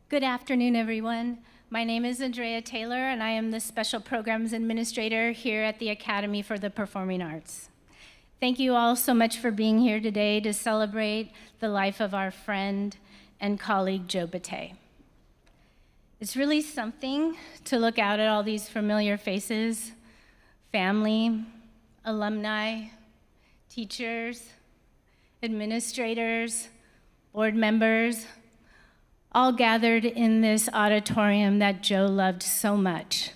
Good afternoon, everyone. My name is Andrea Taylor, and I am the Special Programs Administrator here at the Academy for the Performing Arts. Thank you all so much for being here today to celebrate the life of our friend and colleague, Joe Batte. It's really something to look out at all these familiar faces, family, alumni, teachers, administrators, board members, all gathered in this auditorium that Joe loved so much.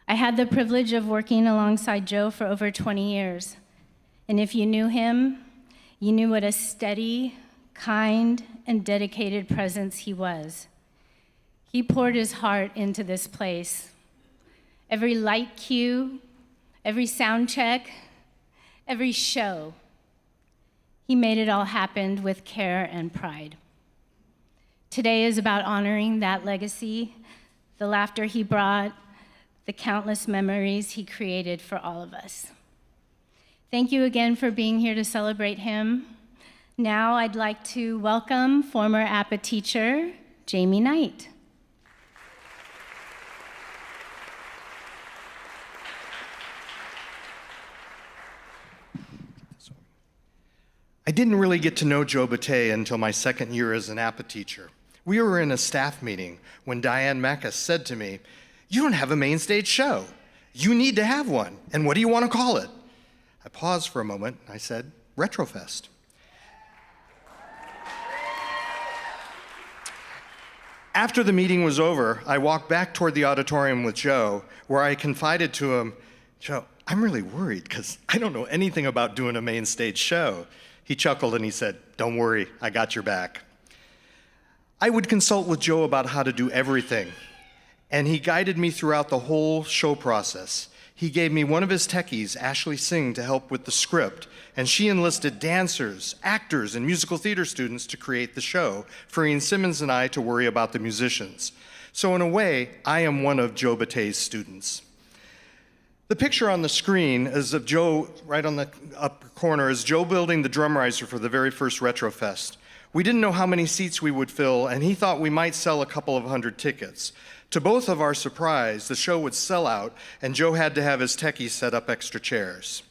I had the privilege of working alongside Joe for over 20 years. And if you knew him, you knew what a steady, kind, and dedicated presence he was. He poured his heart into this place. Every light cue, every sound check, every show, he made it all happen with care and pride. Today is about honoring that legacy, the laughter he brought, the countless memories he created for all of us. Thank you again for being here to celebrate him. Now I'd like to welcome former APA teacher, Jamie Knight. I didn't really get to know Joe Batte until my second year as an APA teacher. We were in a staff meeting when Diane Mackus said to me, "You don't have a main stage show. You need to have one, and what do you want to call it?" I paused for a moment, and I said, "Retrofest." After the meeting was over, I walked back toward the auditorium with Joe, where I confided to him, "Joe, I'm really worried because I don't know anything about doing a main stage show." He chuckled and he said, "Don't worry, I got your back." I would consult with Joe about how to do everything, and he guided me throughout the whole show process. He gave me one of his techies, Ashley Singh, to help with the script, and she enlisted dancers, actors, and musical theater students to create the show, freeing Simmons and I to worry about the musicians. So in a way, I am one of Joe Batte's students. The picture on the screen is of Joe, right on the upper corner, is Joe building the drum riser for the very first Retrofest. We didn't know how many seats we would fill, and he thought we might sell a couple of hundred tickets. To both of our surprise, the show would sell out, and Joe had to have his techies set up extra chairs.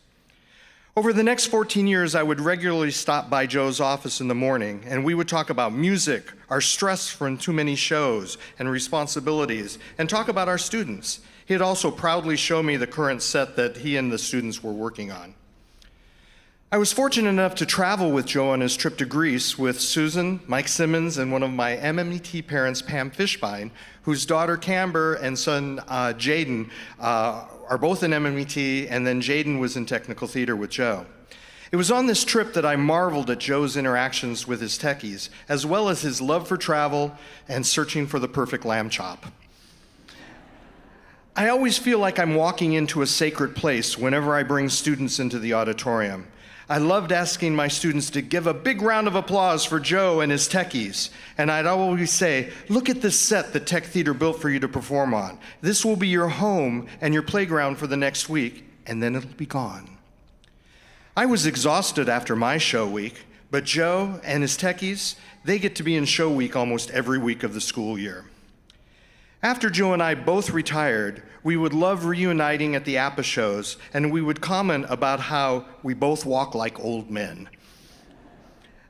Over the next 14 years, I would regularly stop by Joe's office in the morning, and we would talk about music, our stress from too many shows and responsibilities, and talk about our students. He'd also proudly show me the current set that he and the students were working on. I was fortunate enough to travel with Joe on his trip to Greece with Susan, Mike Simmons, and one of my MMET parents, Pam Fishbein, whose daughter Camber and son Jaden are both in MMET, and then Jaden was in technical theater with Joe. It was on this trip that I marveled at Joe's interactions with his techies, as well as his love for travel and searching for the perfect lamb chop. I always feel like I'm walking into a sacred place whenever I bring students into the auditorium. I loved asking my students to give a big round of applause for Joe and his techies. And I'd always say, "Look at this set that Tech Theater built for you to perform on. This will be your home and your playground for the next week, and then it'll be gone." I was exhausted after my show week, but Joe and his techies, they get to be in show week almost every week of the school year. After Joe and I both retired, we would love reuniting at the APA shows, and we would comment about how we both walk like old men.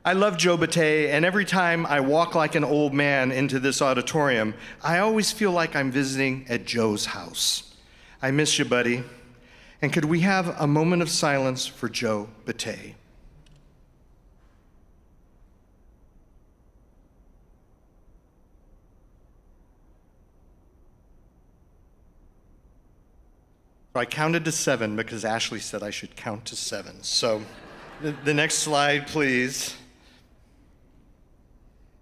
I love Joe Batte, and every time I walk like an old man into this auditorium, I always feel like I'm visiting at Joe's house. I miss you, buddy. And could we have a moment of silence for Joe Batte? I counted to 7 because Ashley said I should count to 7. So the next slide, please.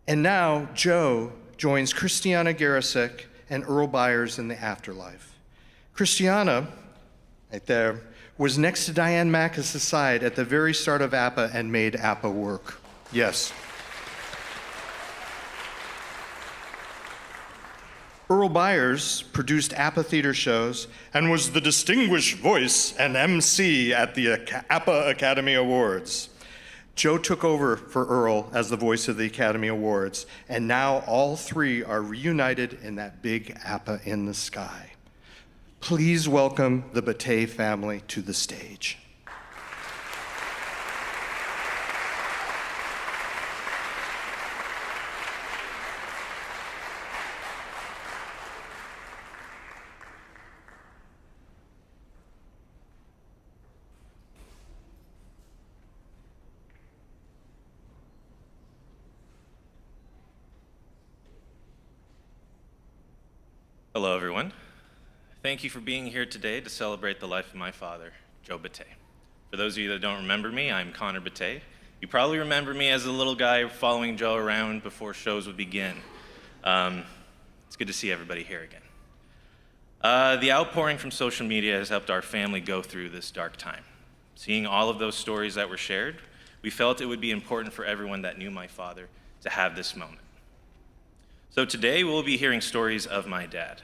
And now Joe joins Christiana Garasek and Earl Byers in the afterlife. Christiana, right there, was next to Diane Mackus' side at the very start of APA and made APA work. Yes. Earl Byers produced APA theater shows and was the distinguished voice and MC at the APA Academy Awards. Joe took over for Earl as the voice of the Academy Awards, and now all three are reunited in that big appa in the sky. Please welcome the Batte family to the stage. Hello, everyone. Thank you for being here today to celebrate the life of my father, Joe Batte. For those of you that don't remember me, I'm Connor Batte. You probably remember me as a little guy following Joe around before shows would begin. It's good to see everybody here again. The outpouring from social media has helped our family go through this dark time. Seeing all of those stories that were shared, we felt it would be important for everyone that knew my father to have this moment. So today we'll be hearing stories of my dad,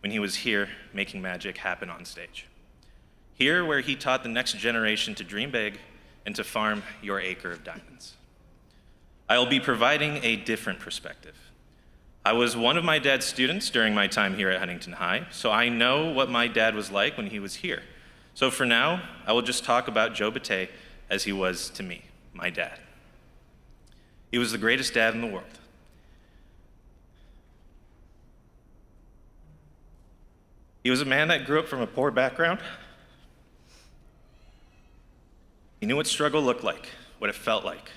when he was here making magic happen on stage. Here where he taught the next generation to dream big and to farm your acre of diamonds. I will be providing a different perspective. I was one of my dad's students during my time here at Huntington High, so I know what my dad was like when he was here. So for now, I will just talk about Joe Batte as he was to me, my dad. He was the greatest dad in the world. He was a man that grew up from a poor background. He knew what struggle looked like, what it felt like.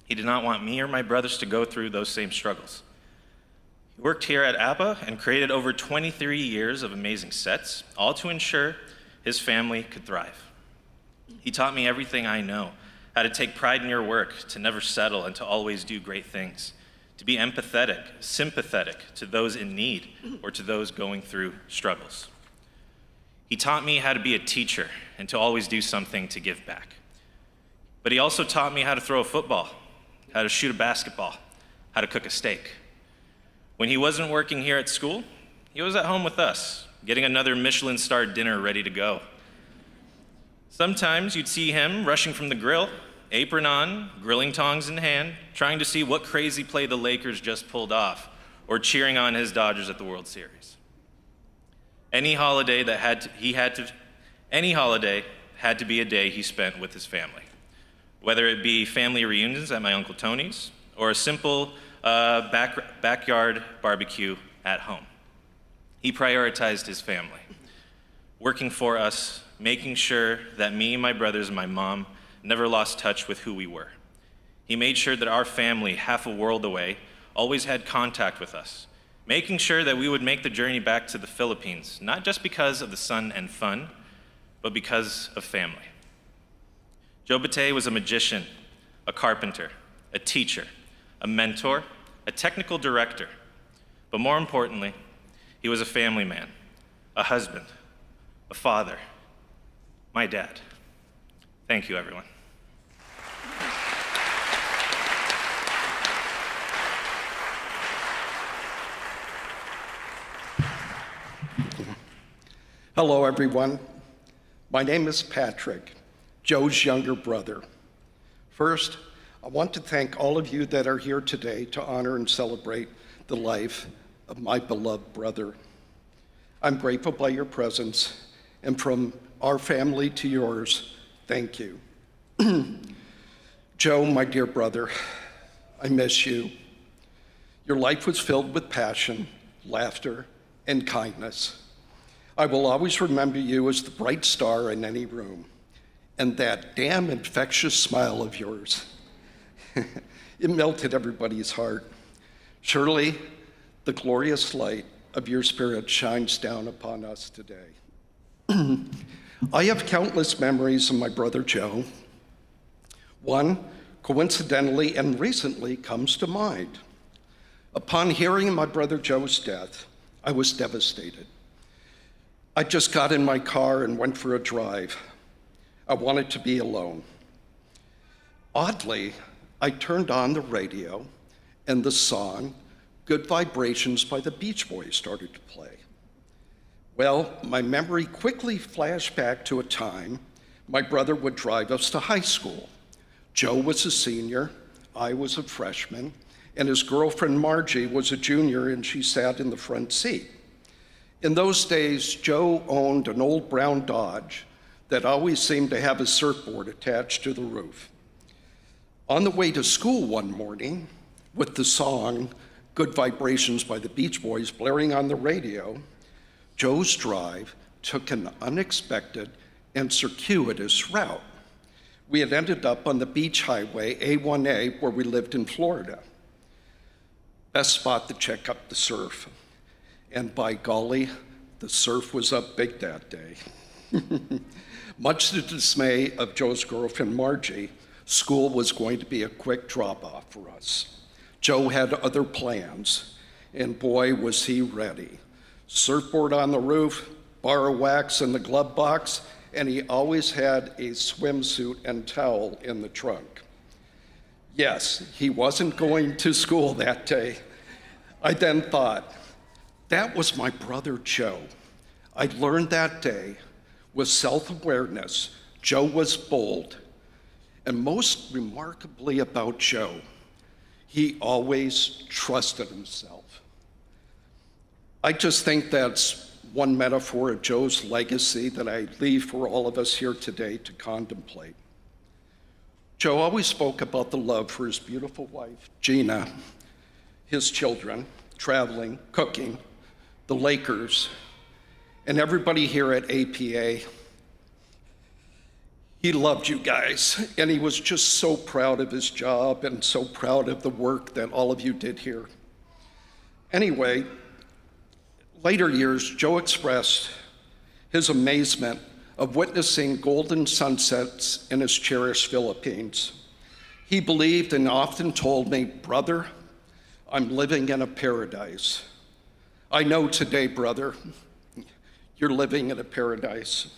He did not want me or my brothers to go through those same struggles. He worked here at APA and created over 23 years of amazing sets, all to ensure his family could thrive. He taught me everything I know, how to take pride in your work, to never settle, and to always do great things. To be empathetic, sympathetic to those in need or to those going through struggles. He taught me how to be a teacher and to always do something to give back. But he also taught me how to throw a football, how to shoot a basketball, how to cook a steak. When he wasn't working here at school, he was at home with us, getting another Michelin-starred dinner ready to go. Sometimes you'd see him rushing from the grill, apron on, grilling tongs in hand, trying to see what crazy play the Lakers just pulled off, or cheering on his Dodgers at the World Series. Any holiday had to be a day he spent with his family, whether it be family reunions at my Uncle Tony's or a simple backyard barbecue at home. He prioritized his family, working for us, making sure that me, my brothers, and my mom never lost touch with who we were. He made sure that our family, half a world away, always had contact with us, making sure that we would make the journey back to the Philippines, not just because of the sun and fun, but because of family. Joe Batte was a magician, a carpenter, a teacher, a mentor, a technical director, but more importantly, he was a family man, a husband, a father, my dad. Thank you, everyone. Hello, everyone. My name is Patrick, Joe's younger brother. First, I want to thank all of you that are here today to honor and celebrate the life of my beloved brother. I'm grateful by your presence, and from our family to yours, thank you. Joe, my dear brother, I miss you. Your life was filled with passion, laughter, and kindness. I will always remember you as the bright star in any room, and that damn infectious smile of yours. It melted everybody's heart. Surely, the glorious light of your spirit shines down upon us today. I have countless memories of my brother Joe. One, coincidentally and recently, comes to mind. Upon hearing my brother Joe's death, I was devastated. I just got in my car and went for a drive. I wanted to be alone. Oddly, I turned on the radio and the song Good Vibrations by the Beach Boys started to play. Well, my memory quickly flashed back to a time my brother would drive us to high school, Joe was a senior, I was a freshman, and his girlfriend Margie was a junior, and she sat in the front seat. In those days, Joe owned an old brown Dodge that always seemed to have a surfboard attached to the roof. On the way to school one morning, with the song Good Vibrations by the Beach Boys blaring on the radio, Joe's drive took an unexpected and circuitous route. We had ended up on the beach highway, A1A, where we lived in Florida. Best spot to check up the surf. And by golly, the surf was up big that day. Much to the dismay of Joe's girlfriend, Margie, school was going to be a quick drop-off for us. Joe had other plans, and boy, was he ready. Surfboard on the roof, bar of wax in the glove box, and he always had a swimsuit and towel in the trunk. Yes, he wasn't going to school that day. I then thought, that was my brother Joe. I learned that day with self-awareness, Joe was bold. And most remarkably about Joe, he always trusted himself. I just think that's one metaphor of Joe's legacy that I leave for all of us here today to contemplate. Joe always spoke about the love for his beautiful wife, Gina, his children, traveling, cooking, the Lakers, and everybody here at APA. He loved you guys, and he was just so proud of his job and so proud of the work that all of you did here. Anyway, later years, Joe expressed his amazement of witnessing golden sunsets in his cherished Philippines. He believed and often told me, brother, I'm living in a paradise. I know today, brother, you're living in a paradise.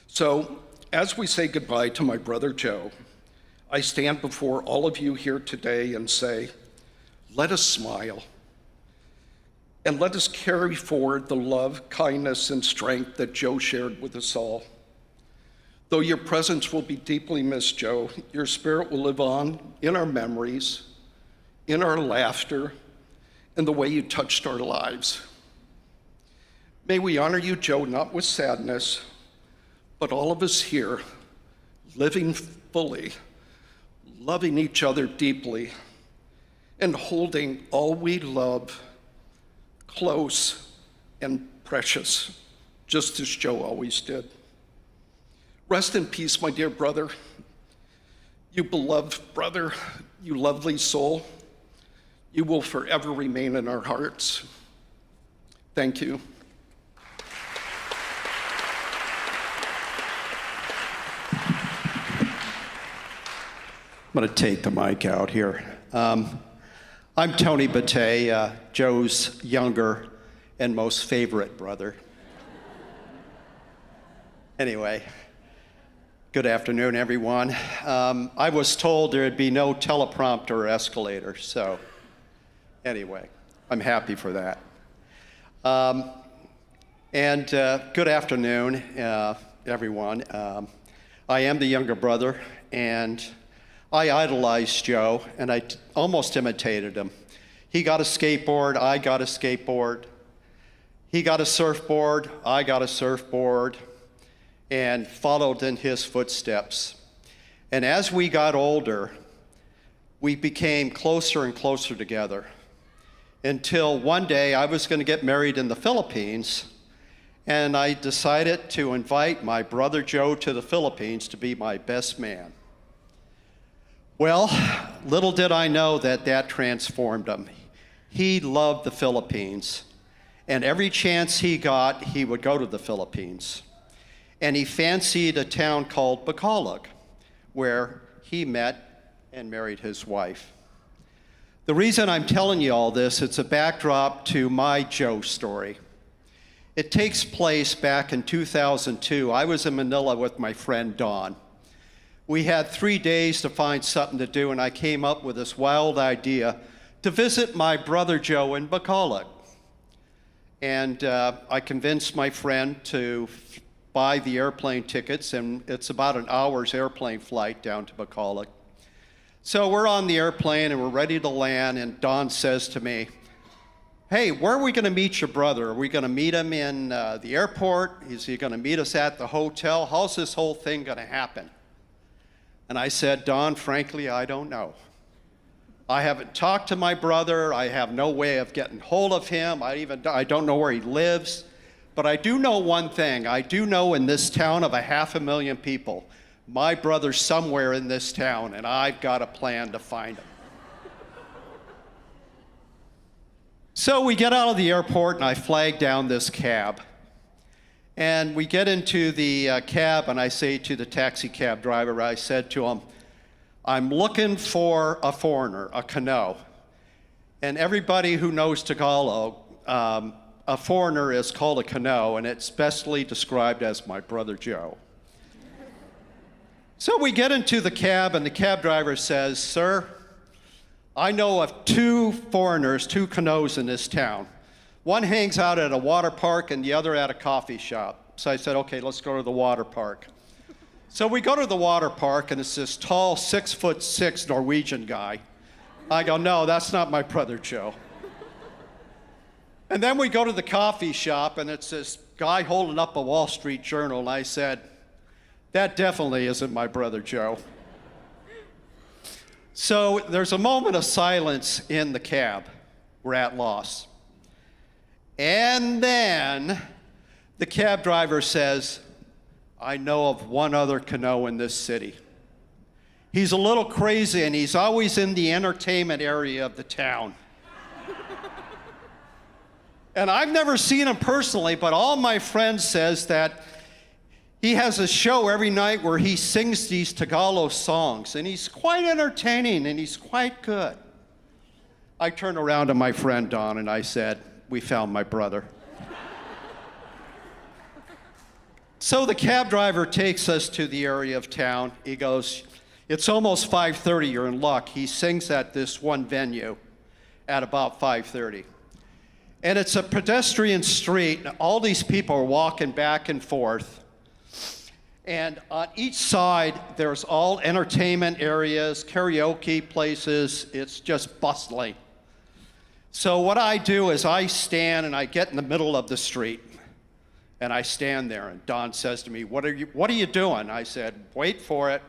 So, as we say goodbye to my brother Joe, I stand before all of you here today and say, let us smile. And let us carry forward the love, kindness, and strength that Joe shared with us all. Though your presence will be deeply missed, Joe, your spirit will live on in our memories, in our laughter, and the way you touched our lives. May we honor you, Joe, not with sadness, but all of us here, living fully, loving each other deeply, and holding all we love close and precious, just as Joe always did. Rest in peace, my dear brother. You beloved brother, you lovely soul. You will forever remain in our hearts. Thank you. I'm going to take the mic out here. I'm Tony Batte, Joe's younger and most favorite brother. Anyway, good afternoon, everyone. I was told there'd be no teleprompter or escalator, so anyway, I'm happy for that. Good afternoon, everyone. I am the younger brother, and I idolized Joe, and I almost imitated him. He got a skateboard, I got a skateboard. He got a surfboard, I got a surfboard, and followed in his footsteps. And as we got older, we became closer and closer together until one day I was going to get married in the Philippines, and I decided to invite my brother Joe to the Philippines to be my best man. Well, little did I know that that transformed him. He loved the Philippines, and every chance he got, he would go to the Philippines. And he fancied a town called Bacolod, where he met and married his wife. The reason I'm telling you all this, it's a backdrop to my Joe story. It takes place back in 2002. I was in Manila with my friend Dawn. We had 3 days to find something to do, and I came up with this wild idea to visit my brother Joe in Bacolod. And I convinced my friend to buy the airplane tickets, and it's about an hour's airplane flight down to Bacolod. So we're on the airplane and we're ready to land, and Don says to me, hey, where are we going to meet your brother? Are we going to meet him in the airport? Is he going to meet us at the hotel? How's this whole thing going to happen? And I said, Don, frankly, I don't know. I haven't talked to my brother. I have no way of getting hold of him. I don't know where he lives. But I do know one thing. I do know in this town of 500,000 people, my brother's somewhere in this town, and I've got a plan to find him. So we get out of the airport, and I flag down this cab. And we get into the cab, and I say to the taxi cab driver, I said to him, I'm looking for a foreigner, a Kano. And everybody who knows Tagalog, a foreigner is called a Kano, and it's bestly described as my brother Joe. So we get into the cab, and the cab driver says, sir, I know of 2 foreigners, 2 Kanos in this town. One hangs out at a water park and the other at a coffee shop. So I said, okay, let's go to the water park. So we go to the water park, and it's this tall, 6'6" Norwegian guy. I go, no, that's not my brother Joe. And then we go to the coffee shop, and it's this guy holding up a Wall Street Journal, and I said, that definitely isn't my brother Joe. So there's a moment of silence in the cab. We're at loss. And then the cab driver says, I know of one other Kano in this city. He's a little crazy, and he's always in the entertainment area of the town. And I've never seen him personally, but all my friends says that he has a show every night where he sings these Tagalog songs, and he's quite entertaining, and he's quite good. I turned around to my friend Don, and I said, we found my brother. So the cab driver takes us to the area of town. He goes, it's almost 5:30, you're in luck. He sings at this one venue at about 5:30. And it's a pedestrian street, and all these people are walking back and forth. And on each side, there's all entertainment areas, karaoke places. It's just bustling. So what I do is I stand and I get in the middle of the street. And I stand there, and Don says to me, what are you doing? I said, wait for it.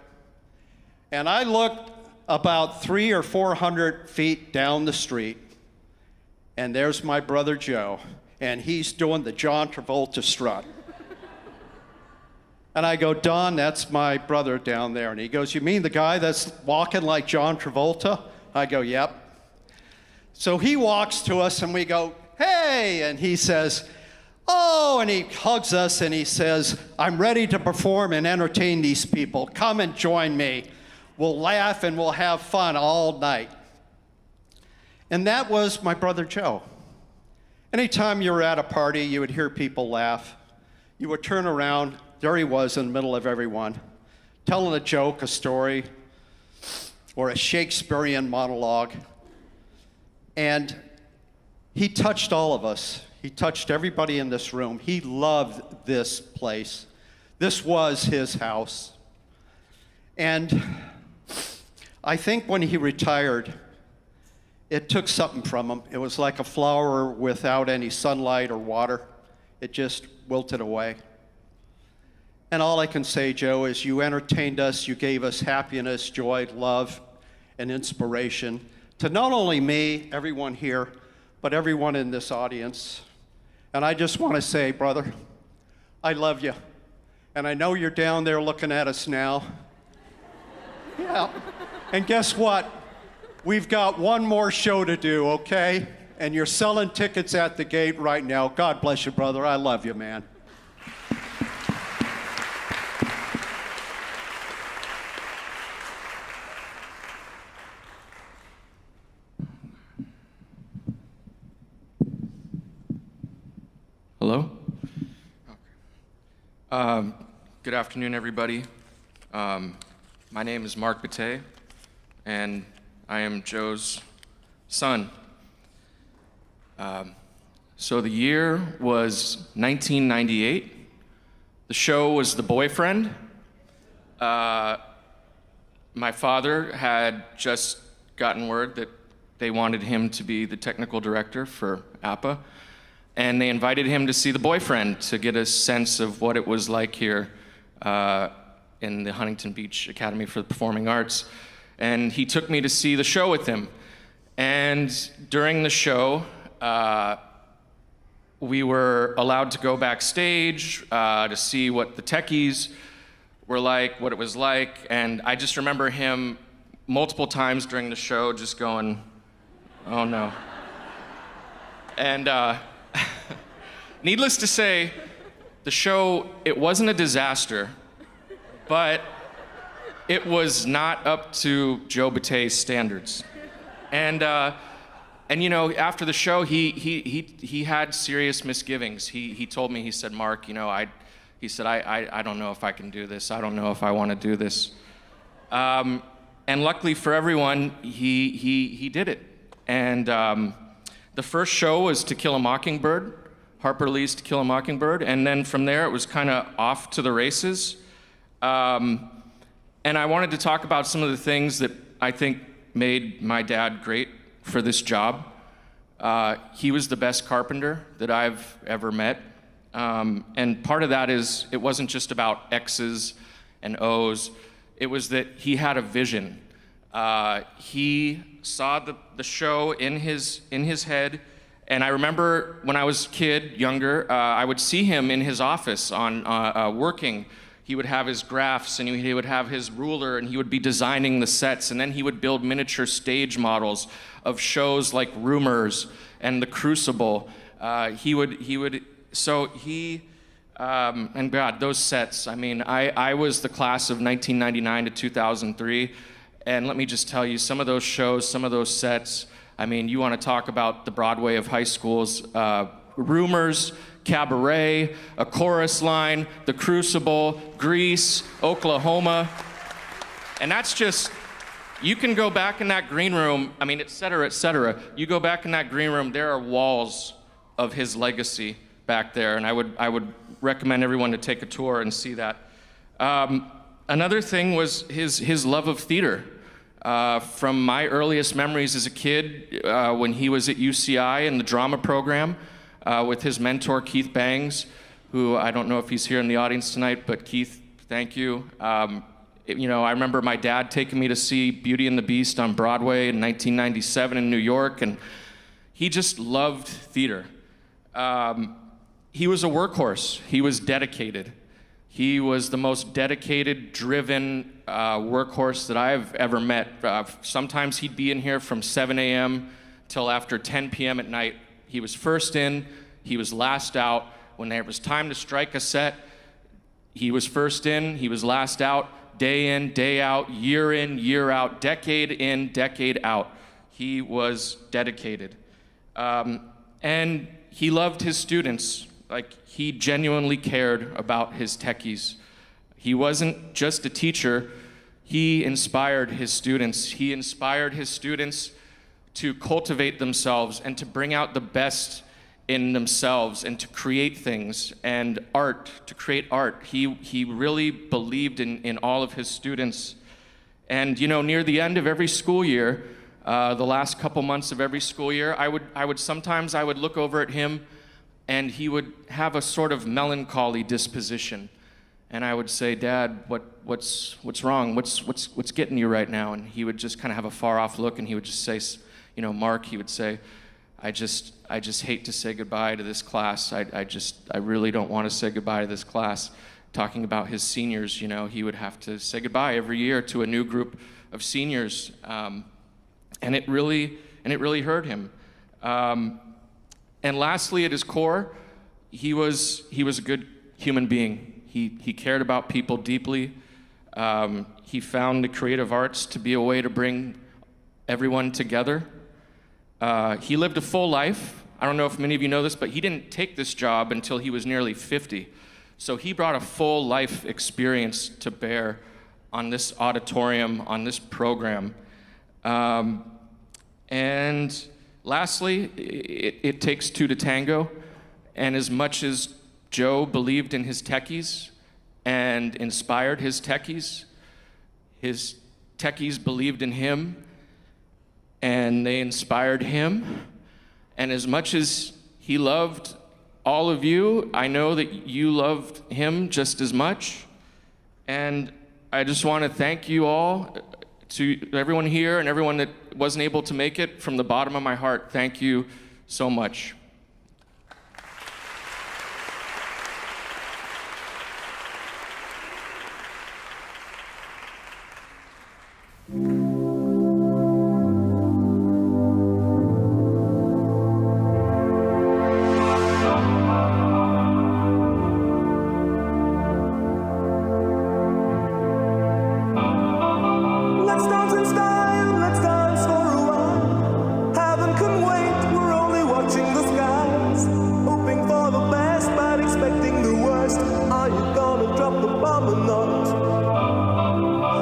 And I looked about 300 or 400 feet down the street, and there's my brother Joe, and he's doing the John Travolta strut. And I go, Don, that's my brother down there. And he goes, you mean the guy that's walking like John Travolta? I go, yep. So he walks to us, and we go, hey, and he says, oh, and he hugs us and he says, I'm ready to perform and entertain these people. Come and join me. We'll laugh and we'll have fun all night. And that was my brother Joe. Anytime you were at a party, you would hear people laugh. You would turn around, there he was in the middle of everyone, telling a joke, a story, or a Shakespearean monologue. And he touched all of us. He touched everybody in this room. He loved this place. This was his house. And I think when he retired, it took something from him. It was like a flower without any sunlight or water. It just wilted away. And all I can say, Joe, is you entertained us, you gave us happiness, joy, love, and inspiration to not only me, everyone here, but everyone in this audience. And I just want to say, brother, I love you. And I know you're down there looking at us now. Yeah. And guess what? We've got one more show to do, okay? And you're selling tickets at the gate right now. God bless you, brother. I love you, man. Hello? Good afternoon, everybody. My name is Mark Batte, and I am Joe's son. So the year was 1998. The show was The Boyfriend. my father had just gotten word that they wanted him to be the technical director for APA, and they invited him to see the boyfriend to get a sense of what it was like here in the Huntington Beach Academy for the Performing Arts. And he took me to see the show with him. And during the show, we were allowed to go backstage to see what the techies were like, what it was like. And I just remember him multiple times during the show just going, oh no. And needless to say, the show, it wasn't a disaster, but it was not up to Joe Batte's standards. And you know, after the show, he had serious misgivings. He told me, he said, Mark, you know, I don't know if I can do this. I don't know if I want to do this. And luckily for everyone, he did it. And the first show was To Kill a Mockingbird, Harper Lee's To Kill a Mockingbird. And then from there, it was kind of off to the races. And I wanted to talk about some of the things that I think made my dad great for this job. He was the best carpenter that I've ever met. And part of that is, it wasn't just about X's and O's. It was that he had a vision. He saw the show in his head. And I remember when I was a kid, younger, I would see him in his office on working. He would have his graphs, and he would have his ruler, and he would be designing the sets, and then he would build miniature stage models of shows like Rumors and The Crucible. And God, those sets, I mean, I was the class of 1999 to 2003, and let me just tell you, some of those shows, some of those sets, I mean, you want to talk about the Broadway of high schools, Rumors, Cabaret, A Chorus Line, The Crucible, Grease, Oklahoma. And that's just, you can go back in that green room, I mean, et cetera, et cetera. You go back in that green room, there are walls of his legacy back there, and I would recommend everyone to take a tour and see that. Another thing was his love of theater. From my earliest memories as a kid, when he was at UCI in the drama program, with his mentor, Keith Bangs, who I don't know if he's here in the audience tonight, but Keith, thank you. You know, I remember my dad taking me to see Beauty and the Beast on Broadway in 1997 in New York, and he just loved theater. He was a workhorse. He was dedicated. He was the most dedicated, driven workhorse that I've ever met. Sometimes he'd be in here from 7 a.m. till after 10 p.m. at night. He was first in, he was last out. When there was time to strike a set, he was first in, he was last out, day in, day out, in, year out, decade in, decade out. He was dedicated. And he loved his students. Like, he genuinely cared about his techies. He wasn't just a teacher, he inspired his students. He inspired his students to cultivate themselves and to bring out the best in themselves and to create things and art, to create art. He really believed in all of his students. And you know, near the end of every school year, the last couple months of every school year, I would sometimes look over at him, and he would have a sort of melancholy disposition. And I would say, Dad, what's wrong? What's getting you right now? And he would just kind of have a far off look, and he would just say, you know, Mark, he would say, I just hate to say goodbye to this class. I really don't want to say goodbye to this class. Talking about his seniors, you know, he would have to say goodbye every year to a new group of seniors. And it really hurt him. And lastly, at his core, he was a good human being. He cared about people deeply. He found the creative arts to be a way to bring everyone together. He lived a full life. I don't know if many of you know this, but he didn't take this job until he was nearly 50. So he brought a full life experience to bear on this auditorium, on this program. And lastly, it takes two to tango. And as much as Joe believed in his techies and inspired his techies believed in him, and they inspired him. And as much as he loved all of you, I know that you loved him just as much. And I just want to thank you all, to everyone here and everyone that wasn't able to make it, from the bottom of my heart. Thank you so much. Let's dance in style, let's dance for a while. Heaven can wait, we're only watching the skies. Hoping for the best, but expecting the worst. Are you gonna drop the bomb or not?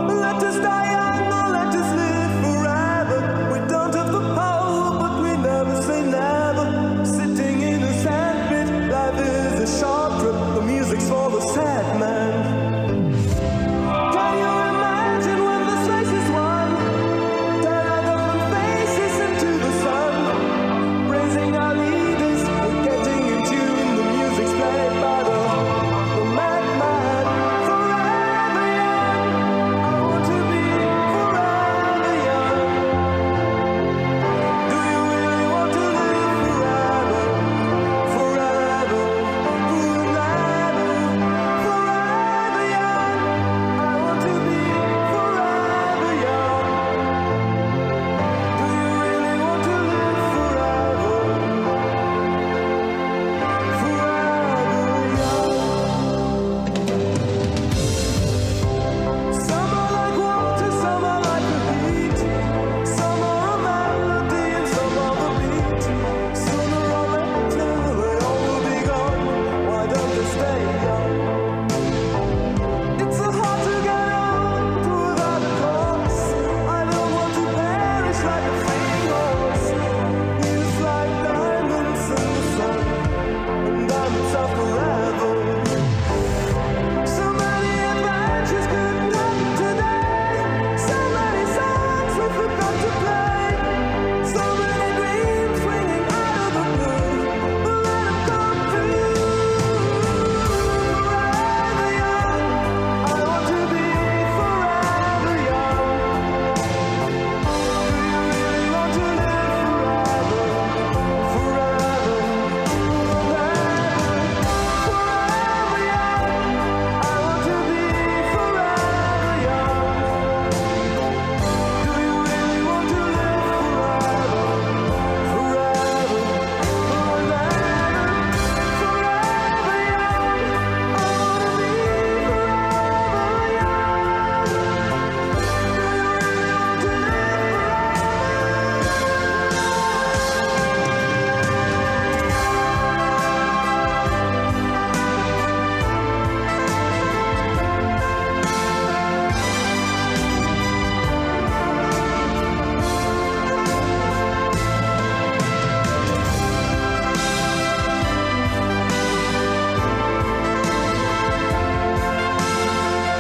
Let us die young or let us live forever. We don't have the power, but we never say never. Sitting in a sandpit, life is a short trip. The music's for the sad man. Can you imagine when this race is won? Turn our golden faces into the sun. Praising our leaders, we're getting in tune. The music's played by the madman. Forever young, I want to be forever young. Do you really want to live forever? Forever, forever, forever young. I want to be forever young. Do you really want to live forever? Forever young. Some are like water, some are like the heat. Some are a melody and some are the beat. Sooner or later they all will be gone. Why don't they stay young? It's so hard to get old without a cause. I don't want to perish like a fleeing horse. He's like diamonds in the sun, and diamonds are forever. So many adventures could happen today. So many songs we forgot to play. So many dreams swinging out of the blue. But let 'em come true. Forever young, I want to be forever young. Do you really want to live forever? Forever, forever, forever young. I want to be forever young. Do you really want to live forever? Forever, forever, forever young. I want to be forever young. Do you really want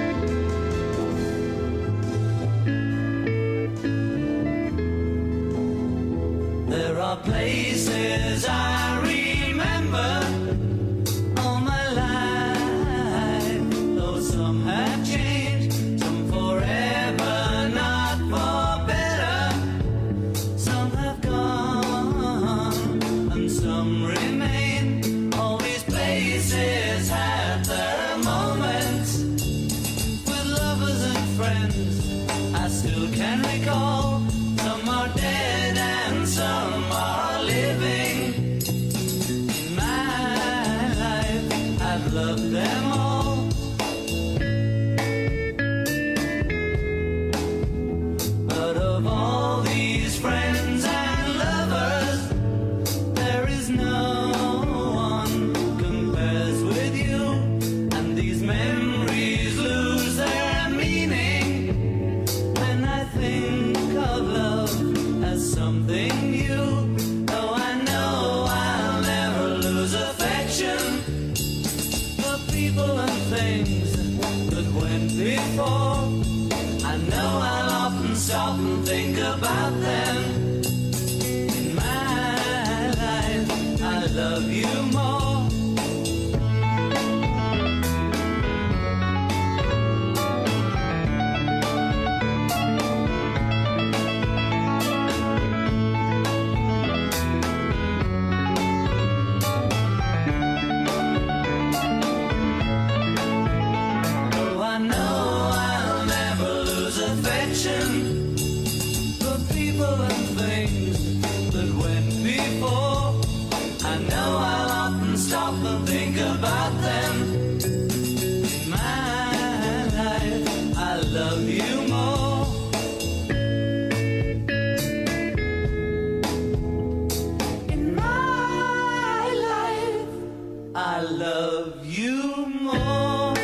to There are places I remember all my life, though some have changed, some forever, not for better. Some have gone, and some remain. All these places have their moments with lovers and friends. I still can recall. Some are dead and some are living. In my life, I've loved them all. But of all these friends and lovers, there is no one who compares with you. And things that went before. I know I'll often stop and think about them. In my life, I love you more. For people and things that went before. I know I'll often stop and think about them. In my life, I love you more. In my life, I love you more.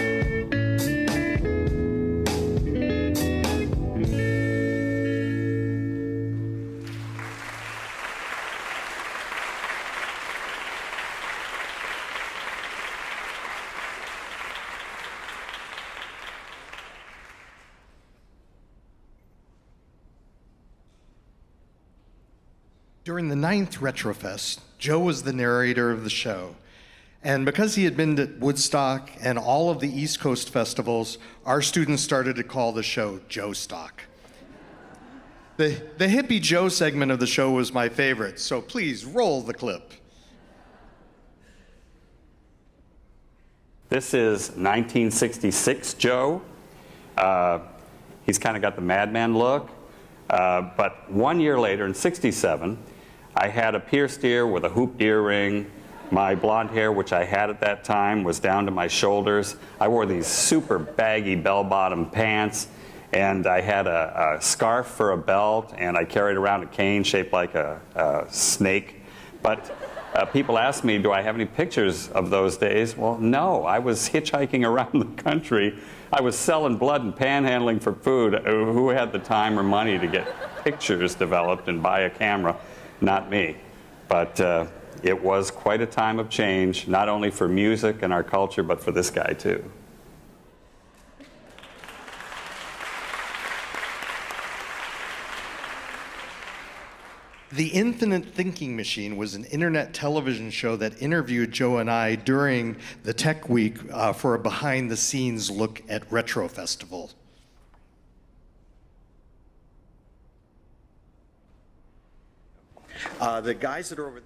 During the 9th Retrofest, Joe was the narrator of the show. And because he had been to Woodstock and all of the East Coast festivals, our students started to call the show Joe Stock. The Hippie Joe segment of the show was my favorite, so please roll the clip. This is 1966 Joe. He's kind of got the madman look. But 1 year later, in 67, I had a pierced ear with a hooped earring. My blonde hair, which I had at that time, was down to my shoulders. I wore these super baggy bell-bottom pants, and I had a scarf for a belt, and I carried around a cane shaped like a snake. But people asked me, do I have any pictures of those days? Well, no. I was hitchhiking around the country. I was selling blood and panhandling for food. Who had the time or money to get pictures developed and buy a camera? Not me. But it was quite a time of change, not only for music and our culture, but for this guy too. The Infinite Thinking Machine was an internet television show that interviewed Joe and I during the Tech Week for a behind-the-scenes look at Retro Festival. The guys that are over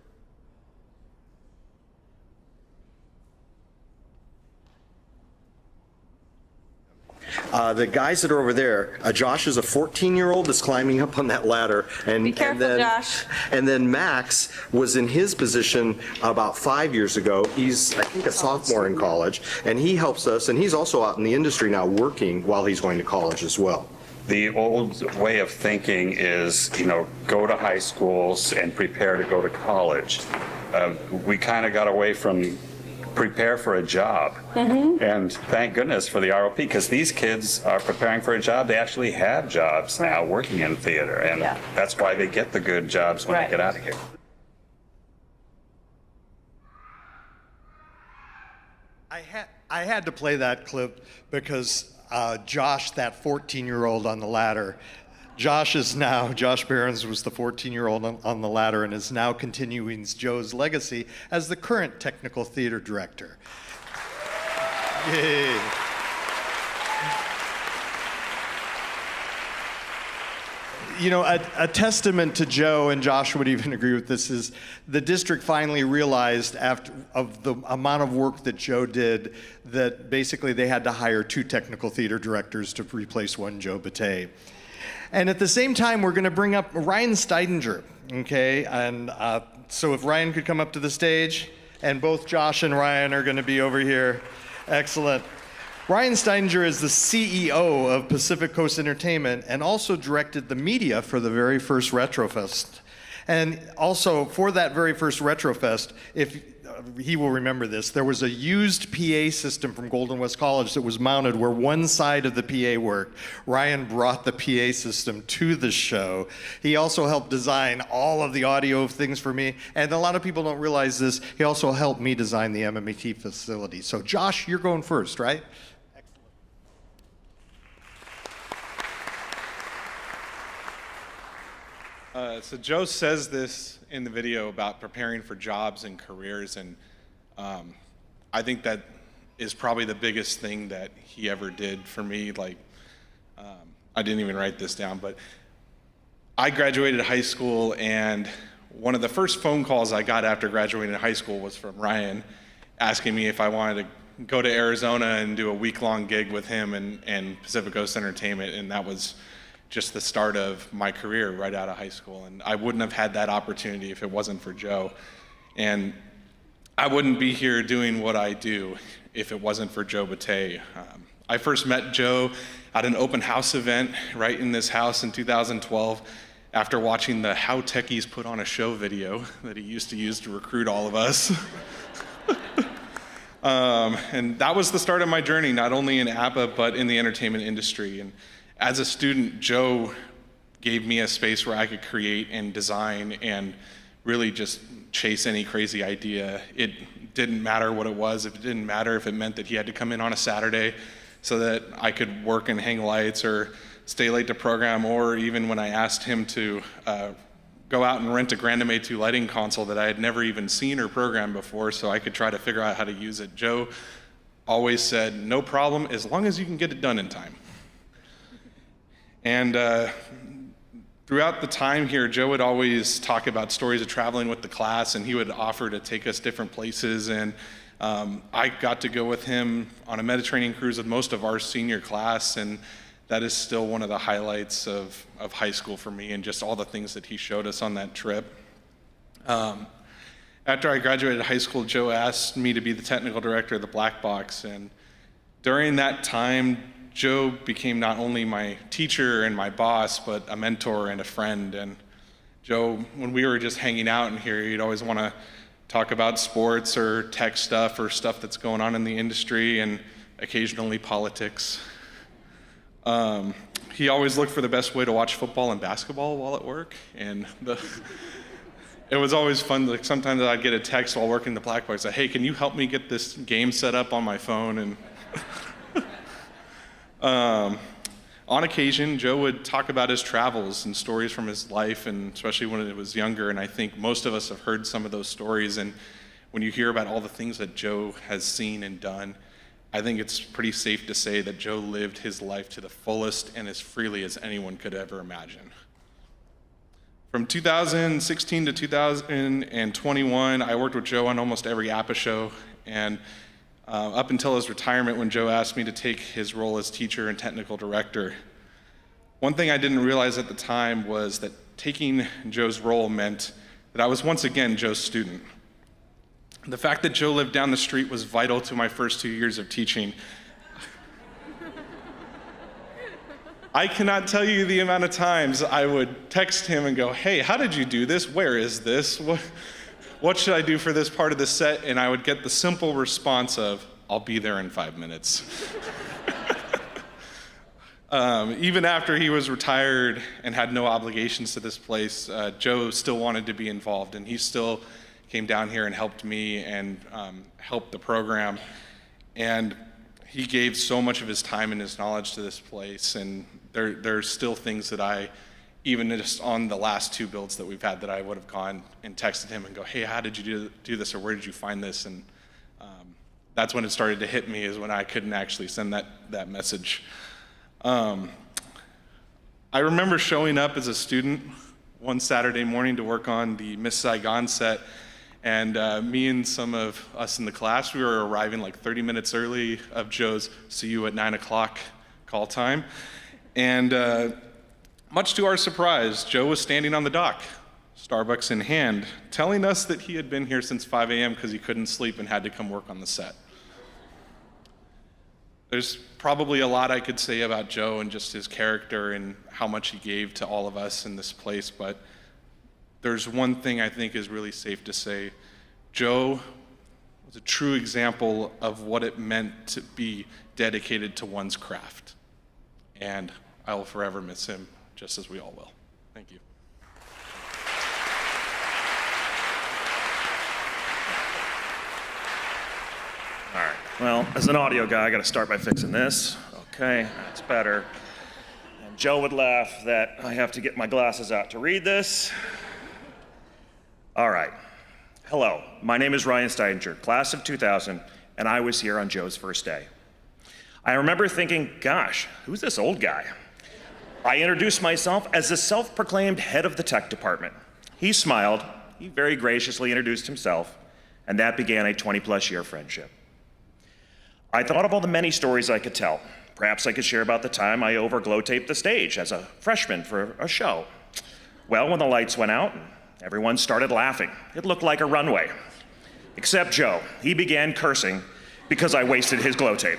there, Josh is a 14-year-old that's climbing up on that ladder. Be careful, Josh. And then Max was in his position about 5 years ago. He's, I think, a sophomore in college, and he helps us, and he's also out in the industry now working while he's going to college as well. The old way of thinking is, go to high schools and prepare to go to college. We kind of got away from prepare for a job. Mm-hmm. And thank goodness for the ROP, because these kids are preparing for a job. They actually have jobs now working in theater, and that's why they get the good jobs when they get out of here. I had to play that clip because Josh, that 14-year-old on the ladder, Josh Behrens was the 14-year-old on the ladder and is now continuing Joe's legacy as the current technical theater director. Yay. A testament to Joe, and Josh would even agree with this, is the district finally realized after of the amount of work that Joe did that basically they had to hire 2 technical theater directors to replace one Joe Batte. And at the same time, we're going to bring up Ryan Steidinger, okay? And so if Ryan could come up to the stage, and both Josh and Ryan are going to be over here. Excellent. Ryan Steidinger is the CEO of Pacific Coast Entertainment and also directed the media for the very first Retrofest. And also, for that very first Retrofest, if he will remember this. There was a used PA system from Golden West College that was mounted where one side of the PA worked. Ryan brought the PA system to the show. He also helped design all of the audio things for me. And a lot of people don't realize this. He also helped me design the MMET facility. So Josh, you're going first, right? So Joe says this in the video about preparing for jobs and careers, and I think that is probably the biggest thing that he ever did for me. Like, I didn't even write this down, but I graduated high school, and one of the first phone calls I got after graduating high school was from Ryan, asking me if I wanted to go to Arizona and do a week-long gig with him and Pacific Coast Entertainment, and that was just the start of my career right out of high school. And I wouldn't have had that opportunity if it wasn't for Joe. And I wouldn't be here doing what I do if it wasn't for Joe Batte. I first met Joe at an open house event right in this house in 2012 after watching the How Techies Put on a Show video that he used to use to recruit all of us. And that was the start of my journey, not only in APA, but in the entertainment industry. And as a student, Joe gave me a space where I could create and design and really just chase any crazy idea. It didn't matter what it was. It didn't matter if it meant that he had to come in on a Saturday so that I could work and hang lights or stay late to program, or even when I asked him to go out and rent a Grand MA2 lighting console that I had never even seen or programmed before so I could try to figure out how to use it. Joe always said, no problem, as long as you can get it done in time. And throughout the time here, Joe would always talk about stories of traveling with the class, and he would offer to take us different places. And I got to go with him on a Mediterranean cruise with most of our senior class, and that is still one of the highlights of high school for me, and just all the things that he showed us on that trip. After I graduated high school, Joe asked me to be the technical director of the Black Box, and during that time, Joe became not only my teacher and my boss, but a mentor and a friend. And Joe, when we were just hanging out in here, he'd always want to talk about sports or tech stuff or stuff that's going on in the industry, and occasionally politics. He always looked for the best way to watch football and basketball while at work, and it was always fun. Like, sometimes I'd get a text while working the Black Box, like, hey, can you help me get this game set up on my phone? And on occasion, Joe would talk about his travels and stories from his life, and especially when it was younger, and I think most of us have heard some of those stories, and when you hear about all the things that Joe has seen and done, I think it's pretty safe to say that Joe lived his life to the fullest and as freely as anyone could ever imagine. From 2016 to 2021, I worked with Joe on almost every APA show, and up until his retirement, when Joe asked me to take his role as teacher and technical director. One thing I didn't realize at the time was that taking Joe's role meant that I was once again Joe's student. The fact that Joe lived down the street was vital to my first 2 years of teaching. I cannot tell you the amount of times I would text him and go, hey, how did you do this? Where is this? What should I do for this part of the set? And I would get the simple response of, I'll be there in 5 minutes. Even after he was retired and had no obligations to this place, Joe still wanted to be involved, and he still came down here and helped me and helped the program. And he gave so much of his time and his knowledge to this place, and there's still things that I, even just on the last 2 builds that we've had, that I would have gone and texted him and go, hey, how did you do this, or where did you find this? And that's when it started to hit me, is when I couldn't actually send that message. I remember showing up as a student one Saturday morning to work on the Miss Saigon set, and me and some of us in the class, we were arriving like 30 minutes early of Joe's see you at 9 o'clock call time. And much to our surprise, Joe was standing on the dock, Starbucks in hand, telling us that he had been here since 5 a.m. because he couldn't sleep and had to come work on the set. There's probably a lot I could say about Joe and just his character and how much he gave to all of us in this place, but there's one thing I think is really safe to say. Joe was a true example of what it meant to be dedicated to one's craft. And I will forever miss him, just as we all will. Thank you. All right, well, as an audio guy, I gotta start by fixing this. Okay, that's better. And Joe would laugh that I have to get my glasses out to read this. All right, hello, my name is Ryan Steininger, class of 2000, and I was here on Joe's first day. I remember thinking, gosh, who's this old guy? I introduced myself as the self-proclaimed head of the tech department. He smiled, he very graciously introduced himself, and that began a 20-plus year friendship. I thought of all the many stories I could tell. Perhaps I could share about the time I over-glow taped the stage as a freshman for a show. Well, when the lights went out, everyone started laughing. It looked like a runway. Except Joe. He began cursing because I wasted his glow tape.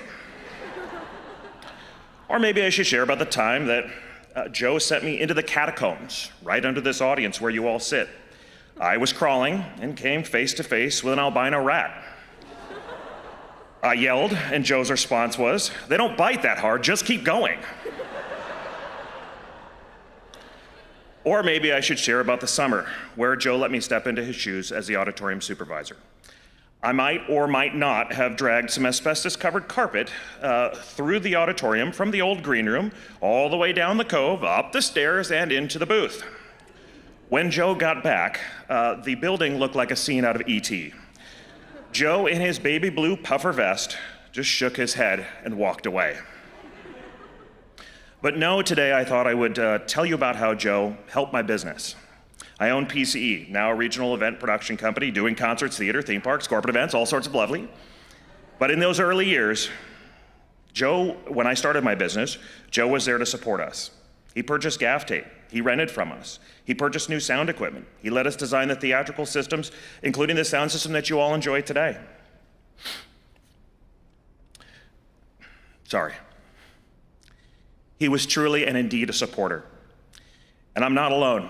Or maybe I should share about the time that Joe sent me into the catacombs, right under this audience where you all sit. I was crawling and came face to face with an albino rat. I yelled, and Joe's response was, "They don't bite that hard, just keep going." Or maybe I should share about the summer where Joe let me step into his shoes as the auditorium supervisor. I might or might not have dragged some asbestos-covered carpet through the auditorium from the old green room, all the way down the cove, up the stairs, and into the booth. When Joe got back, the building looked like a scene out of E.T. Joe, in his baby blue puffer vest, just shook his head and walked away. But no, today I thought I would tell you about how Joe helped my business. I own PCE, now a regional event production company doing concerts, theater, theme parks, corporate events, all sorts of lovely. But in those early years, Joe, when I started my business, Joe was there to support us. He purchased gaff tape. He rented from us. He purchased new sound equipment. He let us design the theatrical systems, including the sound system that you all enjoy today. Sorry. He was truly and indeed a supporter. And I'm not alone.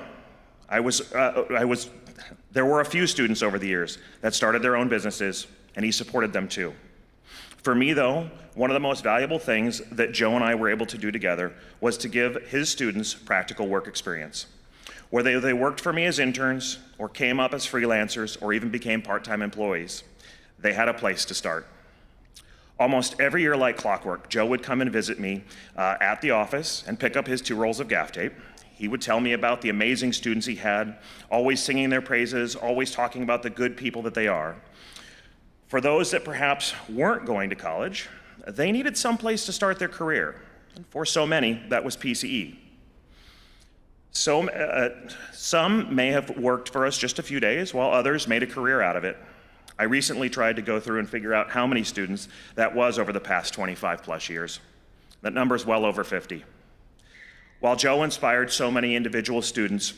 There were a few students over the years that started their own businesses, and he supported them too. For me, though, one of the most valuable things that Joe and I were able to do together was to give his students practical work experience. Whether they worked for me as interns, or came up as freelancers, or even became part-time employees, they had a place to start. Almost every year, like clockwork, Joe would come and visit me at the office and pick up his 2 rolls of gaff tape. He would tell me about the amazing students he had, always singing their praises, always talking about the good people that they are. For those that perhaps weren't going to college, they needed some place to start their career. And for so many, that was PCE. So, some may have worked for us just a few days, while others made a career out of it. I recently tried to go through and figure out how many students that was over the past 25 plus years. That number's well over 50. While Joe inspired so many individual students,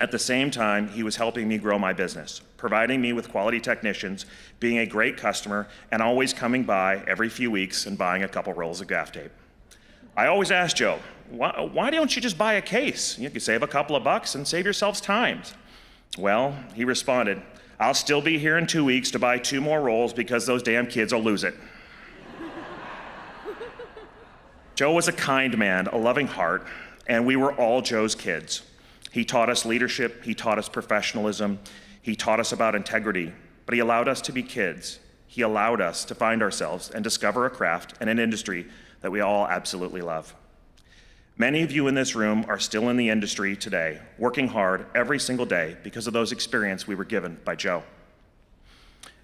at the same time, he was helping me grow my business, providing me with quality technicians, being a great customer, and always coming by every few weeks and buying a couple rolls of gaff tape. I always asked Joe, why don't you just buy a case? You could save a couple of bucks and save yourselves time. Well, he responded, I'll still be here in 2 weeks to buy 2 more rolls because those damn kids will lose it. Joe was a kind man, a loving heart, and we were all Joe's kids. He taught us leadership, he taught us professionalism, he taught us about integrity, but he allowed us to be kids. He allowed us to find ourselves and discover a craft and an industry that we all absolutely love. Many of you in this room are still in the industry today, working hard every single day because of those experiences we were given by Joe.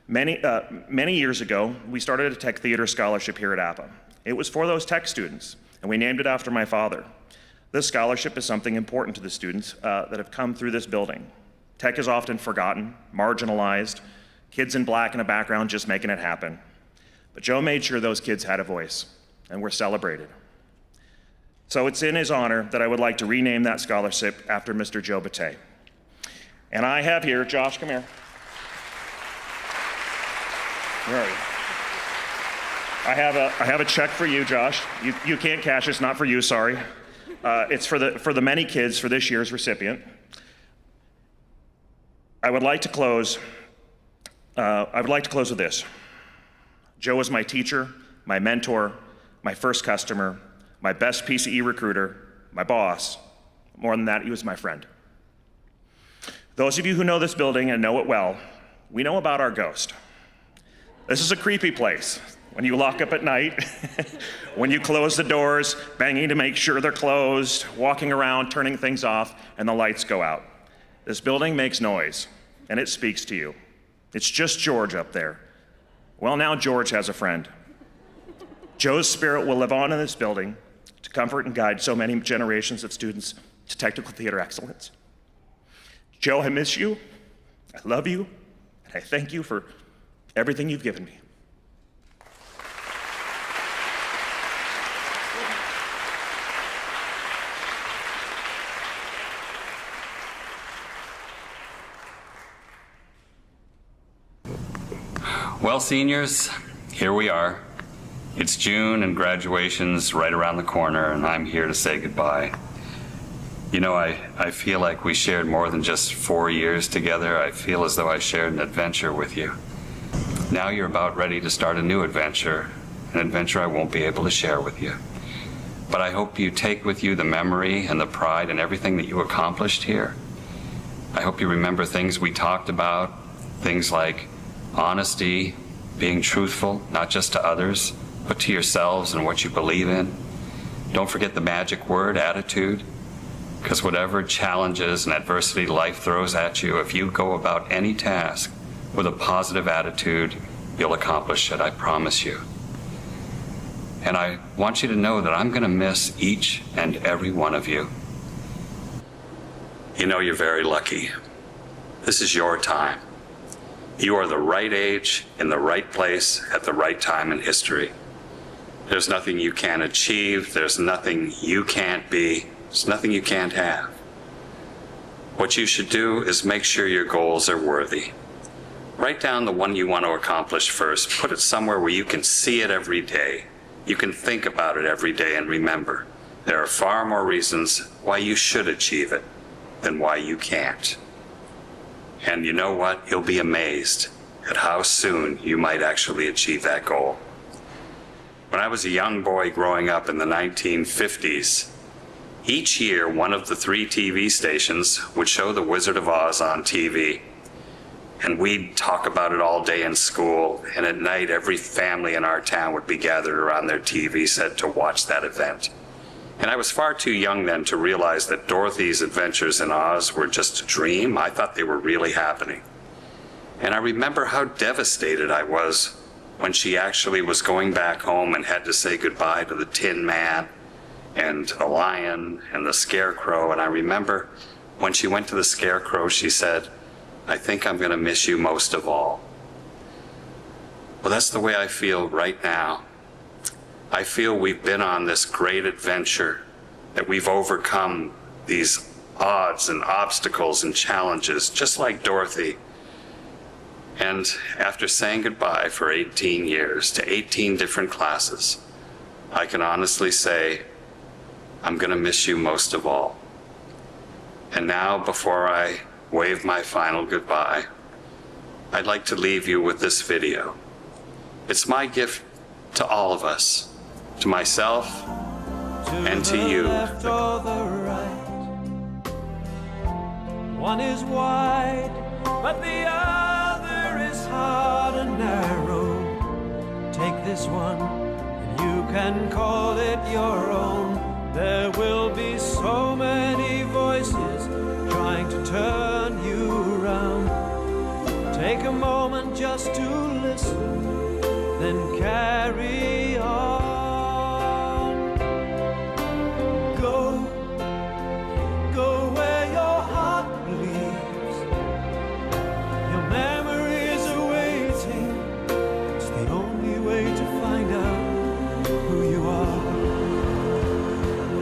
Many years ago, we started a tech theater scholarship here at APA. It was for those tech students, and we named it after my father. This scholarship is something important to the students that have come through this building. Tech is often forgotten, marginalized, kids in black in a background just making it happen. But Joe made sure those kids had a voice and were celebrated. So it's in his honor that I would like to rename that scholarship after Mr. Joe Batte. And I have here, Josh, come here. Where are you? I have a check for you, Josh. You can't cash it, it's not for you, sorry. It's for the many kids for this year's recipient. I would like to close I would like to close with this. Joe was my teacher, my mentor, my first customer, my best PCE recruiter, my boss. More than that, he was my friend. Those of you who know this building and know it well, we know about our ghost. This is a creepy place. When you lock up at night, when you close the doors, banging to make sure they're closed, walking around, turning things off, and the lights go out. This building makes noise, and it speaks to you. It's just George up there. Well, now George has a friend. Joe's spirit will live on in this building to comfort and guide so many generations of students to technical theater excellence. Joe, I miss you, I love you, and I thank you for everything you've given me. Well, seniors, here we are. It's June and graduation's right around the corner, and I'm here to say goodbye. You know, I feel like we shared more than just 4 years together. I feel as though I shared an adventure with you. Now you're about ready to start a new adventure, an adventure I won't be able to share with you. But I hope you take with you the memory and the pride and everything that you accomplished here. I hope you remember things we talked about, things like honesty, being truthful, not just to others, but to yourselves and what you believe in. Don't forget the magic word, attitude, because whatever challenges and adversity life throws at you, if you go about any task with a positive attitude, you'll accomplish it, I promise you. And I want you to know that I'm going to miss each and every one of you. You know, you're very lucky. This is your time. You are the right age, in the right place, at the right time in history. There's nothing you can't achieve. There's nothing you can't be. There's nothing you can't have. What you should do is make sure your goals are worthy. Write down the one you want to accomplish first. Put it somewhere where you can see it every day. You can think about it every day and remember, there are far more reasons why you should achieve it than why you can't. And you know what? You'll be amazed at how soon you might actually achieve that goal. When I was a young boy growing up in the 1950s, each year one of the 3 TV stations would show The Wizard of Oz on TV. And we'd talk about it all day in school, and at night every family in our town would be gathered around their TV set to watch that event. And I was far too young then to realize that Dorothy's adventures in Oz were just a dream. I thought they were really happening. And I remember how devastated I was when she actually was going back home and had to say goodbye to the Tin Man and the Lion and the Scarecrow. And I remember when she went to the Scarecrow, she said, "I think I'm going to miss you most of all." Well, that's the way I feel right now. I feel we've been on this great adventure, that we've overcome these odds and obstacles and challenges, just like Dorothy. And after saying goodbye for 18 years to 18 different classes, I can honestly say, I'm going to miss you most of all. And now, before I wave my final goodbye, I'd like to leave you with this video. It's my gift to all of us, to myself and to you. Left or the right. One is wide, but the other is hard and narrow. Take this one, and you can call it your own. There will be so many voices trying to turn you around. Take a moment just to listen, then carry on. Go where your heart believes. Your memories are waiting. It's the only way to find out who you are.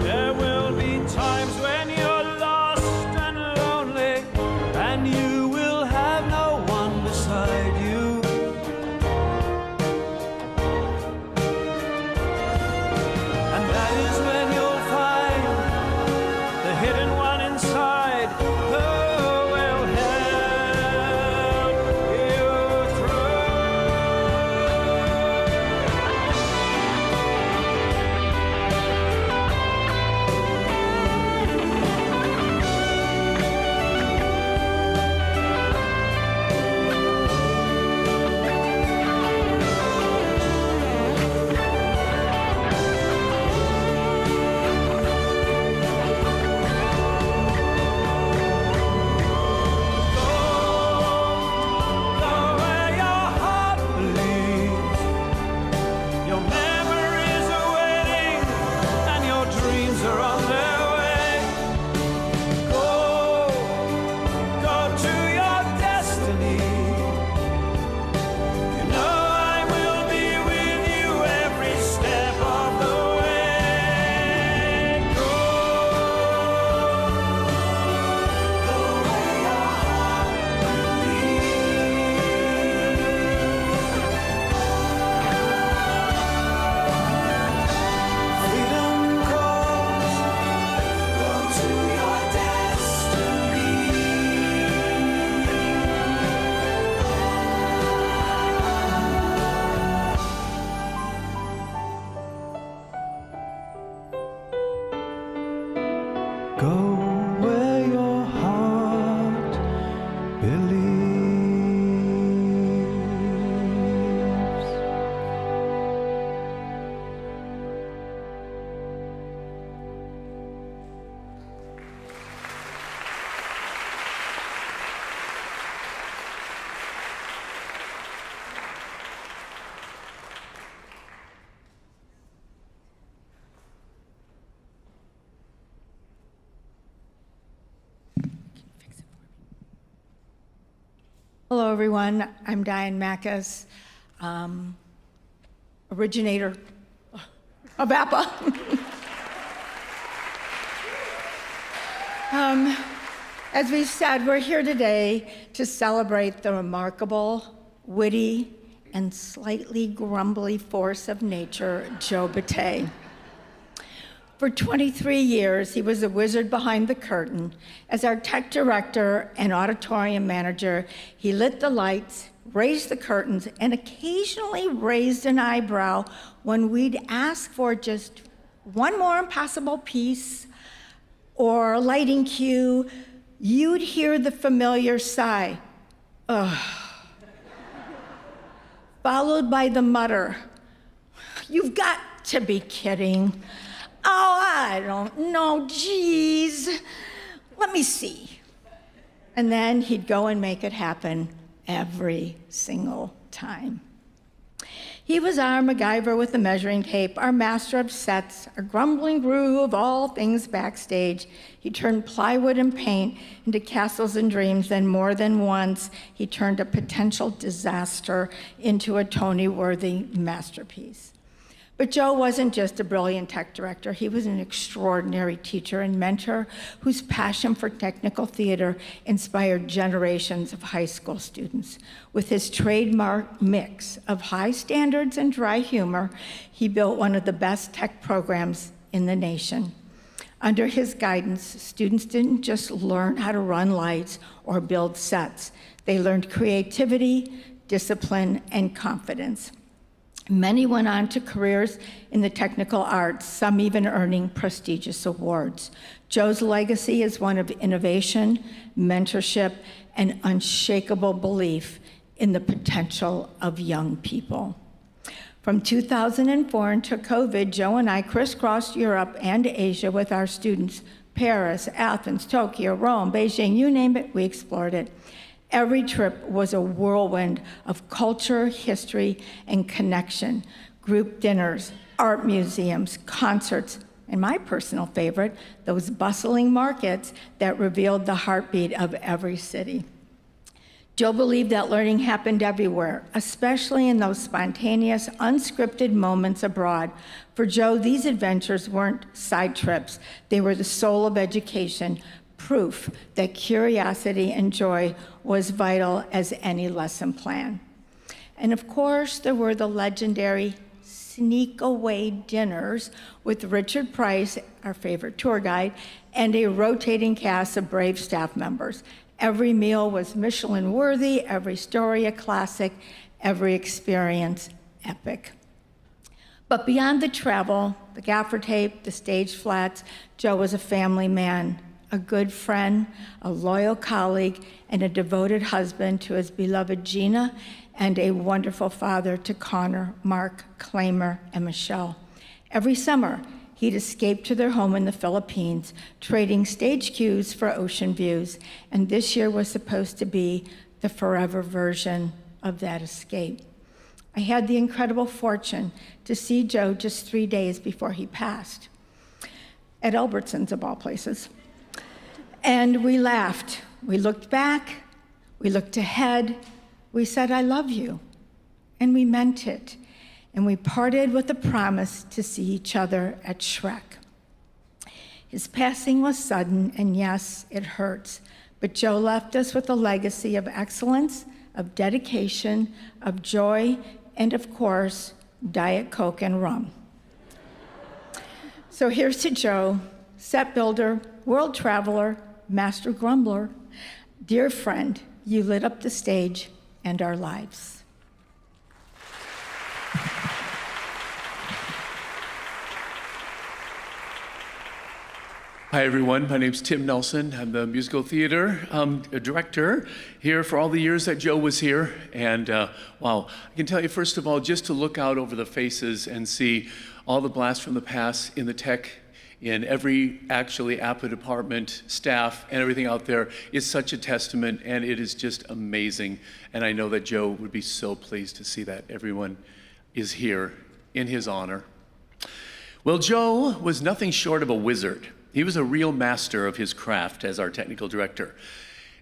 There will be times when you're lost and lonely, and you will have no one beside you. everyone. I'm Diane Mackus, originator of APA. As we said, we're here today to celebrate the remarkable, witty, and slightly grumbly force of nature, Joe Batte. For 23 years, he was a wizard behind the curtain. As our tech director and auditorium manager, he lit the lights, raised the curtains, and occasionally raised an eyebrow when we'd ask for just one more impossible piece or a lighting cue. You'd hear the familiar sigh, ugh, followed by the mutter, "You've got to be kidding. Oh, I don't know, geez. Let me see." And then he'd go and make it happen every single time. He was our MacGyver with the measuring tape, our master of sets, our grumbling guru of all things backstage. He turned plywood and paint into castles and dreams, and more than once, he turned a potential disaster into a Tony-worthy masterpiece. But Joe wasn't just a brilliant tech director. He was an extraordinary teacher and mentor whose passion for technical theater inspired generations of high school students. With his trademark mix of high standards and dry humor, he built one of the best tech programs in the nation. Under his guidance, students didn't just learn how to run lights or build sets. They learned creativity, discipline, and confidence. Many went on to careers in the technical arts, some even earning prestigious awards. Joe's legacy is one of innovation, mentorship, and unshakable belief in the potential of young people. From 2004 until COVID, Joe and I crisscrossed Europe and Asia with our students. Paris, Athens, Tokyo, Rome, Beijing, you name it, we explored it. Every trip was a whirlwind of culture, history, and connection. Group dinners, art museums, concerts, and my personal favorite, those bustling markets that revealed the heartbeat of every city. Joe believed that learning happened everywhere, especially in those spontaneous, unscripted moments abroad. For Joe, these adventures weren't side trips. They were the soul of education, proof that curiosity and joy was vital as any lesson plan. And of course, there were the legendary sneak-away dinners with Richard Price, our favorite tour guide, and a rotating cast of brave staff members. Every meal was Michelin-worthy, every story a classic, every experience epic. But beyond the travel, the gaffer tape, the stage flats, Joe was a family man, a good friend, a loyal colleague, and a devoted husband to his beloved Gina, and a wonderful father to Connor, Mark, Claimer, and Michelle. Every summer, he'd escape to their home in the Philippines, trading stage cues for ocean views, and this year was supposed to be the forever version of that escape. I had the incredible fortune to see Joe just 3 days before he passed, at Albertsons of all places. And we laughed, we looked back, we looked ahead, we said, "I love you," and we meant it. And we parted with a promise to see each other at Shrek. His passing was sudden, and yes, it hurts, but Joe left us with a legacy of excellence, of dedication, of joy, and of course, Diet Coke and rum. So here's to Joe, set builder, world traveler, master grumbler. Dear friend, you lit up the stage and our lives. Hi, everyone. My name's Tim Nelson. I'm the musical theater director here for all the years that Joe was here. And wow, I can tell you, first of all, just to look out over the faces and see all the blasts from the past in the tech, in every actually APA department, staff, and everything out there is such a testament, and it is just amazing. And I know that Joe would be so pleased to see that everyone is here in his honor. Well, Joe was nothing short of a wizard. He was a real master of his craft as our technical director.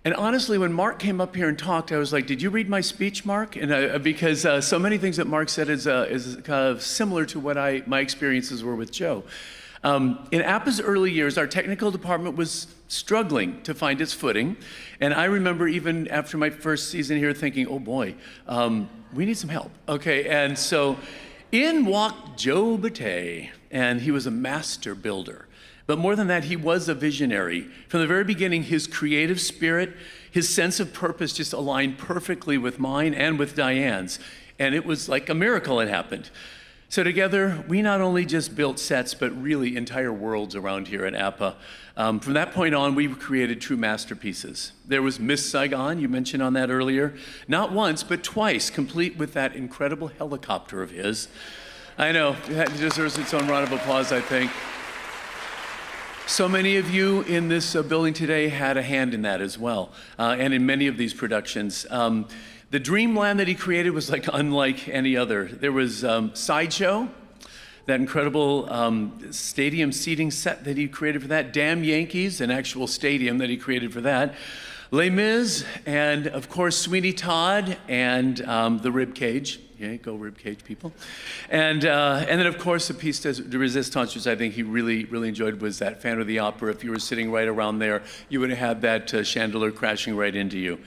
And honestly, when Mark came up here and talked, I was like, did you read my speech, Mark? And because so many things that Mark said is kind of similar to what my experiences were with Joe. In APA's early years, our technical department was struggling to find its footing. And I remember even after my first season here thinking, oh boy, we need some help. Okay, and so in walked Joe Batte, and he was a master builder. But more than that, he was a visionary. From the very beginning, his creative spirit, his sense of purpose just aligned perfectly with mine and with Diane's. And it was like a miracle had happened. So together, we not only just built sets, but really entire worlds around here at APA. From that point on, we created true masterpieces. There was Miss Saigon, you mentioned on that earlier. Not once, but twice, complete with that incredible helicopter of his. I know, that deserves its own round of applause, I think. So many of you in this building today had a hand in that as well, and in many of these productions. The dreamland that he created was like unlike any other. There was Sideshow, that incredible stadium seating set that he created for that. Damn Yankees, an actual stadium that he created for that. Les Mis, and of course Sweeney Todd and the Rib Cage. Yeah, go Rib Cage, people. And then of course the piece de resistance, which I think he really, really enjoyed, was that Phantom of the Opera. If you were sitting right around there, you would have had that chandelier crashing right into you.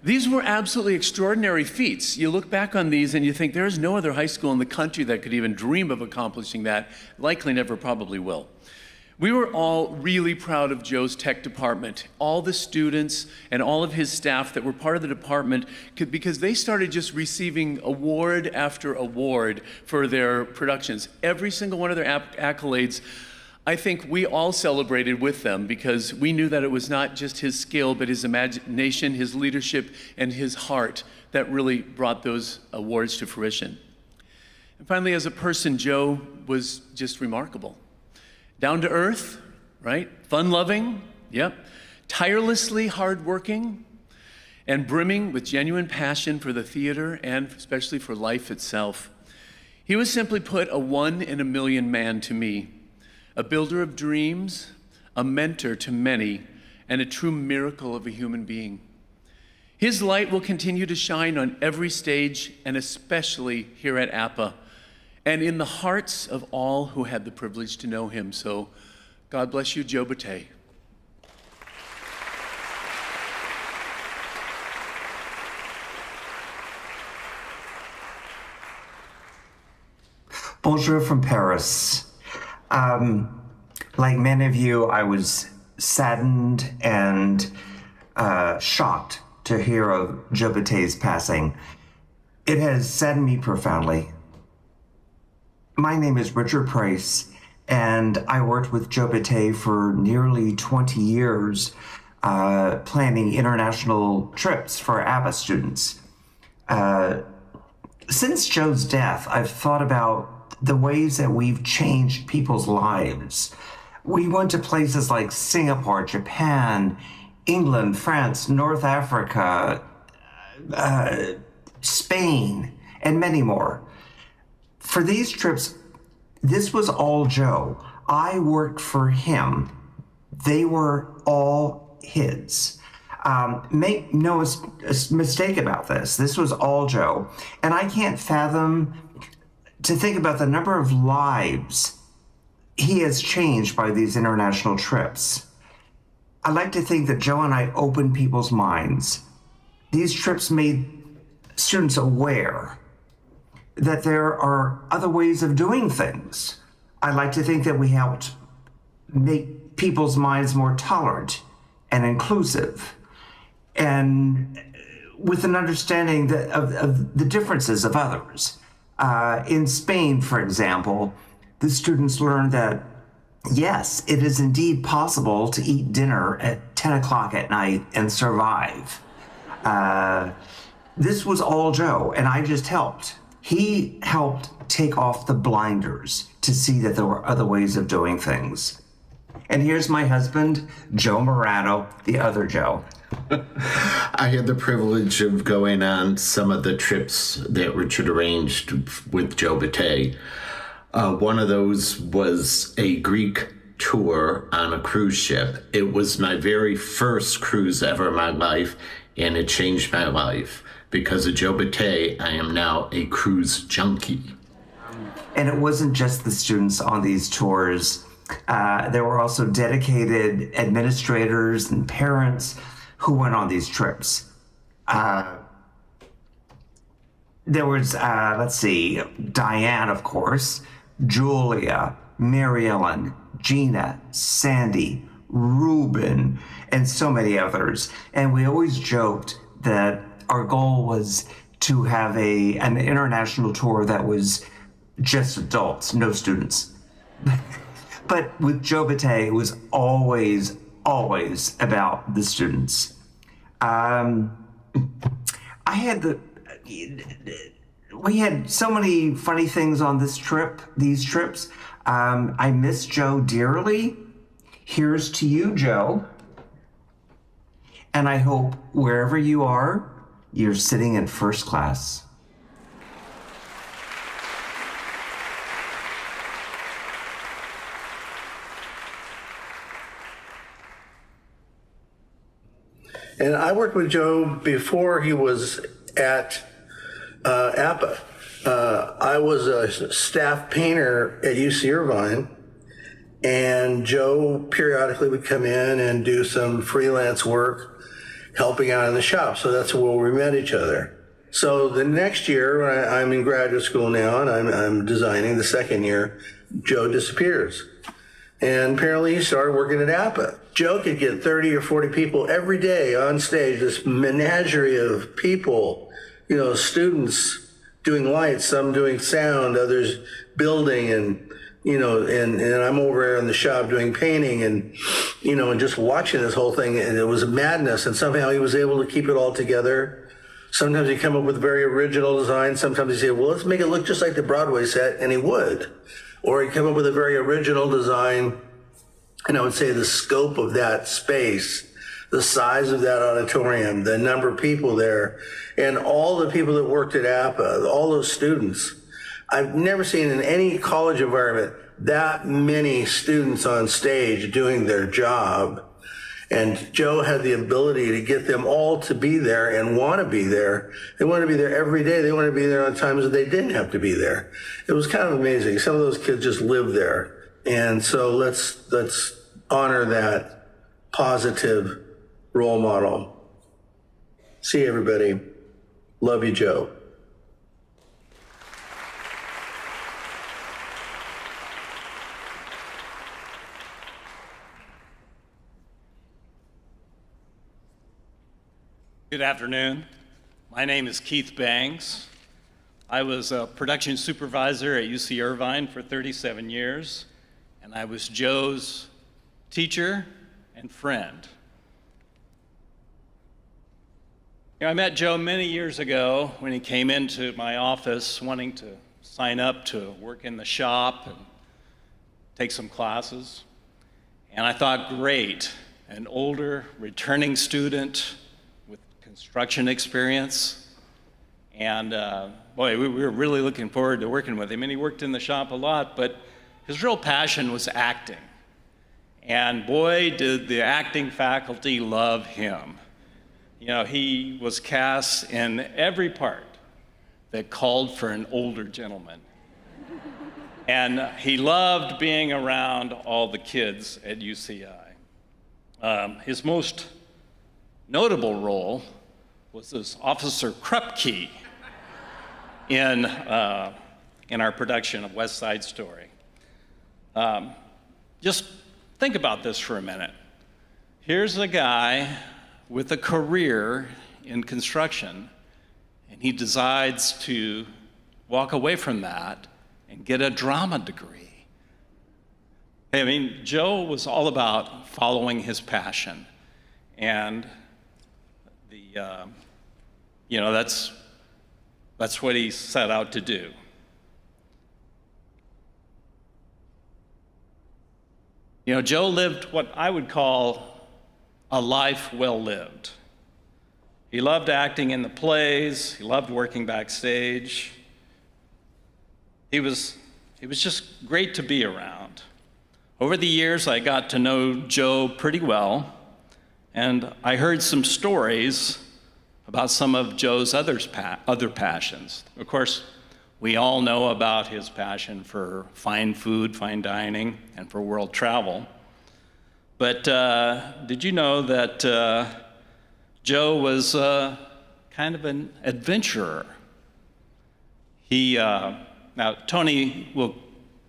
These were absolutely extraordinary feats. You look back on these and you think there's no other high school in the country that could even dream of accomplishing that, likely never probably will. We were all really proud of Joe's tech department, all the students and all of his staff that were part of the department, because they started just receiving award after award for their productions. Every single one of their accolades, I think we all celebrated with them because we knew that it was not just his skill, but his imagination, his leadership, and his heart that really brought those awards to fruition. And finally, as a person, Joe was just remarkable. Down to earth, right? Fun-loving, yep. Tirelessly hardworking, and brimming with genuine passion for the theater and especially for life itself. He was simply put a 1 in a million man to me, a builder of dreams, a mentor to many, and a true miracle of a human being. His light will continue to shine on every stage, and especially here at APA, and in the hearts of all who had the privilege to know him. So God bless you, Joe Batte. Bonjour from Paris. Like many of you, I was saddened and shocked to hear of Joe Batte's passing. It has saddened me profoundly. My name is Richard Price, and I worked with Joe Batte for nearly 20 years, planning international trips for ABBA students. Since Joe's death, I've thought about the ways that we've changed people's lives. We went to places like Singapore, Japan, England, France, North Africa, Spain, and many more. For these trips, this was all Joe. I worked for him. They were all his. Make no mistake about this. This was all Joe. And I can't fathom to think about the number of lives he has changed by these international trips. I like to think that Joe and I opened people's minds. These trips made students aware that there are other ways of doing things. I like to think that we helped make people's minds more tolerant and inclusive, and with an understanding of the differences of others. In Spain, for example, the students learned that, yes, it is indeed possible to eat dinner at 10 o'clock at night and survive. This was all Joe, and I just helped. He helped take off the blinders to see that there were other ways of doing things. And here's my husband, Joe Morano, the other Joe. I had the privilege of going on some of the trips that Richard arranged with Joe Batte. One of those was a Greek tour on a cruise ship. It was my very first cruise ever in my life, and it changed my life. Because of Joe Batte, I am now a cruise junkie. And it wasn't just the students on these tours. There were also dedicated administrators and parents who went on these trips. There was, Diane, of course, Julia, Mary Ellen, Gina, Sandy, Ruben, and so many others. And we always joked that our goal was to have an international tour that was just adults, no students. But with Joe Batte, it was always about the students. We had so many funny things on these trips. I miss Joe dearly. Here's to you, Joe. And I hope wherever you are, you're sitting in first class. And I worked with Joe before he was at APA. I was a staff painter at UC Irvine, and Joe periodically would come in and do some freelance work, helping out in the shop. So that's where we met each other. So the next year, when I'm in graduate school now, and I'm designing the second year, Joe disappears. And apparently he started working at APA. Joe could get 30 or 40 people every day on stage, this menagerie of people, students doing lights, some doing sound, others building, and I'm over there in the shop doing painting and just watching this whole thing, and it was madness, and somehow he was able to keep it all together. Sometimes he'd come up with very original designs. Sometimes he'd say, well, let's make it look just like the Broadway set, and he would. Or he'd come up with a very original design, and I would say the scope of that space, the size of that auditorium, the number of people there, and all the people that worked at APA, all those students. I've never seen in any college environment that many students on stage doing their job. And Joe had the ability to get them all to be there and want to be there. They want to be there every day. They want to be there on times that they didn't have to be there. It was kind of amazing. Some of those kids just lived there. And so let's honor that positive role model. See you, everybody. Love you, Joe. Good afternoon. My name is Keith Bangs. I was a production supervisor at UC Irvine for 37 years, and I was Joe's teacher and friend. I met Joe many years ago when he came into my office wanting to sign up to work in the shop and take some classes. And I thought, great, an older, returning student with construction experience. And boy, we were really looking forward to working with him. And he worked in the shop a lot, but his real passion was acting. And boy, did the acting faculty love him. He was cast in every part that called for an older gentleman. And he loved being around all the kids at UCI. His most notable role was as Officer Krupke in our production of West Side Story. Just think about this for a minute. Here's a guy with a career in construction, and he decides to walk away from that and get a drama degree. I mean, Joe was all about following his passion, and that's what he set out to do. Joe lived what I would call a life well lived. He loved acting in the plays. He loved working backstage. He was just great to be around. Over the years, I got to know Joe pretty well, and I heard some stories about some of Joe's other passions. Of course, we all know about his passion for fine food, fine dining, and for world travel. But did you know that Joe was kind of an adventurer? Now, Tony will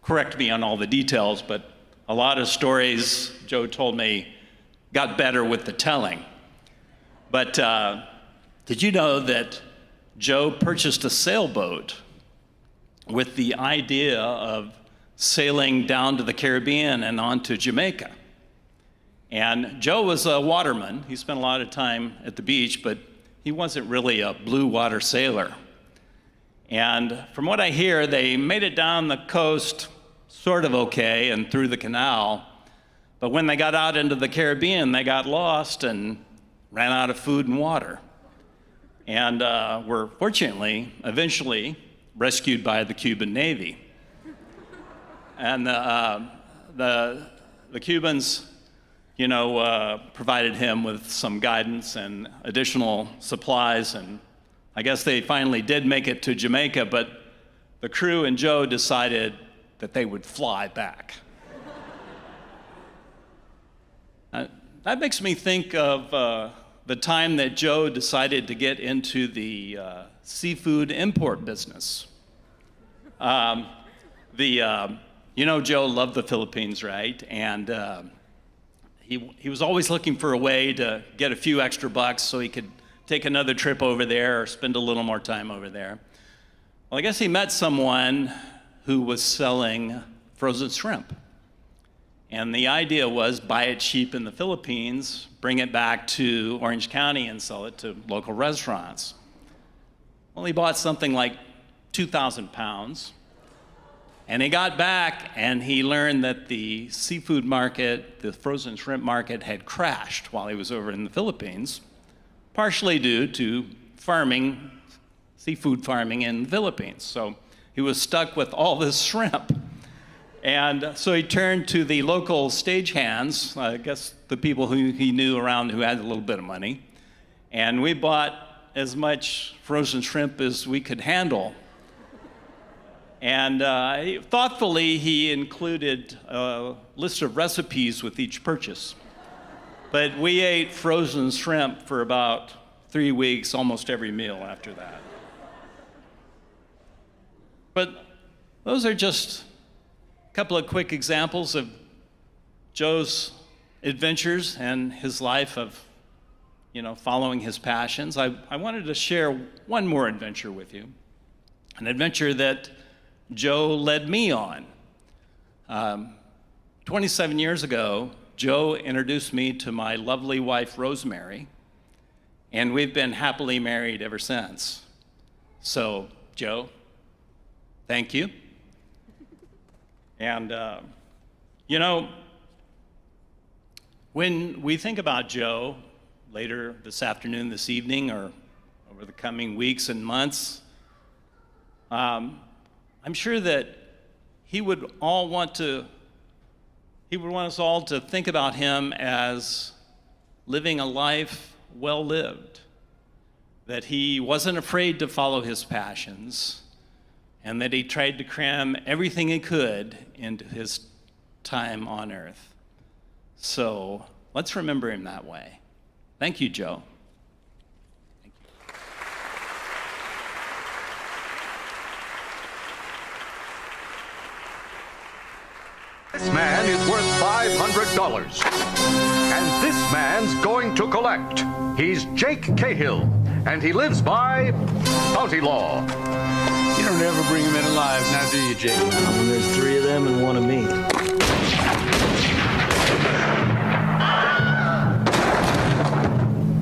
correct me on all the details, but a lot of stories Joe told me got better with the telling. But did you know that Joe purchased a sailboat with the idea of sailing down to the Caribbean and on to Jamaica? And Joe was a waterman. He spent a lot of time at the beach, but he wasn't really a blue water sailor. And from what I hear, they made it down the coast sort of okay and through the canal. But when they got out into the Caribbean, they got lost and ran out of food and water. And were fortunately, eventually, rescued by the Cuban Navy. And the Cubans, provided him with some guidance and additional supplies, and I guess they finally did make it to Jamaica, but the crew and Joe decided that they would fly back. That makes me think of the time that Joe decided to get into the seafood import business. Joe loved the Philippines, right? And he was always looking for a way to get a few extra bucks so he could take another trip over there or spend a little more time over there. Well, I guess he met someone who was selling frozen shrimp. And the idea was buy it cheap in the Philippines, bring it back to Orange County and sell it to local restaurants. Well, he bought something like 2,000 pounds. And he got back and he learned that the seafood market, the frozen shrimp market, had crashed while he was over in the Philippines, partially due to farming, seafood farming in the Philippines. So he was stuck with all this shrimp. And so he turned to the local stagehands, I guess the people who he knew around who had a little bit of money. And we bought as much frozen shrimp as we could handle. And thoughtfully, he included a list of recipes with each purchase. But we ate frozen shrimp for about 3 weeks, almost every meal after that. But those are just a couple of quick examples of Joe's adventures and his life of, following his passions. I wanted to share one more adventure with you, an adventure that Joe led me on. 27 years ago, Joe introduced me to my lovely wife, Rosemary, and we've been happily married ever since. So, Joe, thank you. And, when we think about Joe later this afternoon, this evening, or over the coming weeks and months, I'm sure that he would want us all to think about him as living a life well lived, that he wasn't afraid to follow his passions, and that he tried to cram everything he could into his time on earth. So let's remember him that way. Thank you, Joe. This man is worth $500, and this man's going to collect. He's Jake Cahill, and he lives by bounty law. You don't ever bring him in alive, now do you, Jake? When there's 3 of them and 1 of me.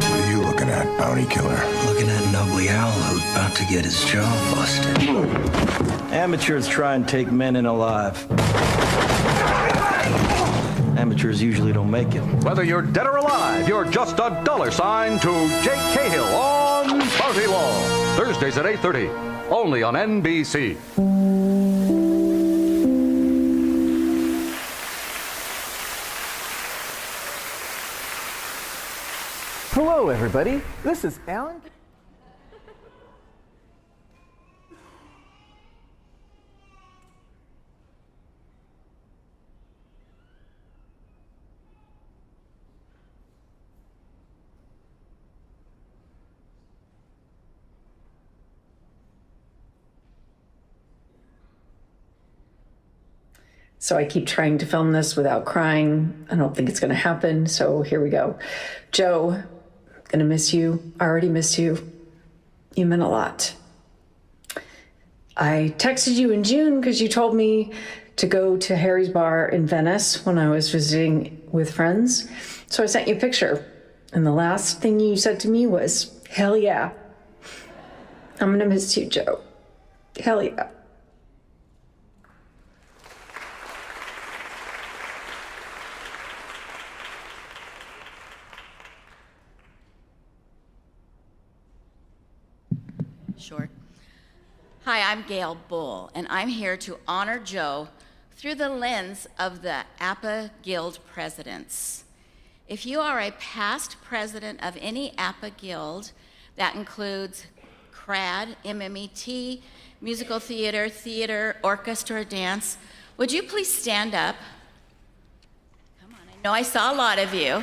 What are you looking at, bounty killer? Looking at an ugly owl who's about to get his jaw busted. Amateurs try and take men in alive. Amateurs usually don't make it. Whether you're dead or alive, you're just a $ to Jake Cahill on Bounty Law. Thursdays at 8:30, only on NBC. Hello, everybody. This is Alan. So I keep trying to film this without crying. I don't think it's going to happen. So here we go. Joe, gonna miss you. I already miss you. You meant a lot. I texted you in June because you told me to go to Harry's bar in Venice when I was visiting with friends. So I sent you a picture. And the last thing you said to me was, hell yeah. I'm gonna miss you, Joe. Hell yeah. Short. Hi, I'm Gail Bull, and I'm here to honor Joe through the lens of the APA Guild presidents. If you are a past president of any APA Guild, that includes CRAD, MMET, musical theater, theater, orchestra, dance, would you please stand up? Come on, I know I saw a lot of you.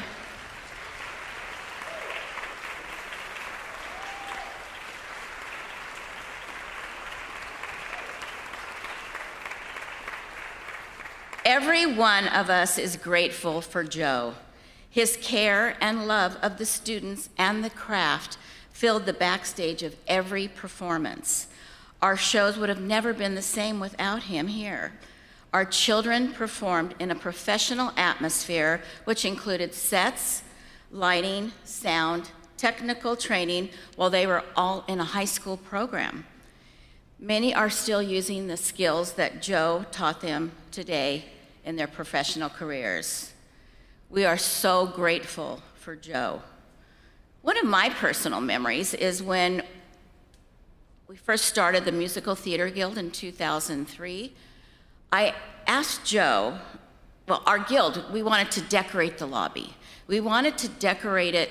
Every one of us is grateful for Joe. His care and love of the students and the craft filled the backstage of every performance. Our shows would have never been the same without him here. Our children performed in a professional atmosphere, which included sets, lighting, sound, technical training, while they were all in a high school program. Many are still using the skills that Joe taught them today in their professional careers. We are so grateful for Joe. One of my personal memories is when we first started the Musical Theater Guild in 2003. I asked Joe, well, our guild, we wanted to decorate the lobby. We wanted to decorate it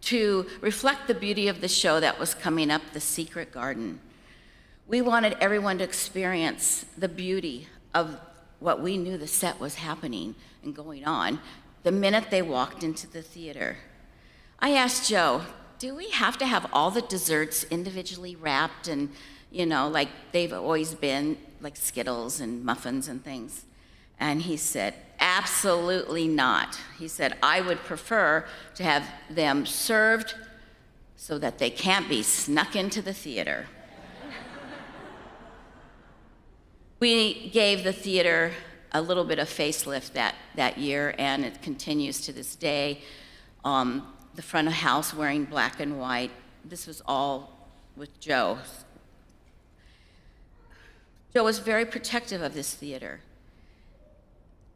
to reflect the beauty of the show that was coming up, The Secret Garden. We wanted everyone to experience the beauty of what we knew the set was happening and going on the minute they walked into the theater. I asked Joe, do we have to have all the desserts individually wrapped and, you know, like they've always been, like Skittles and muffins and things? And he said, absolutely not. He said, I would prefer to have them served so that they can't be snuck into the theater. We gave the theater a little bit of facelift that year, and it continues to this day. The front of house wearing black and white. This was all with Joe. Joe was very protective of this theater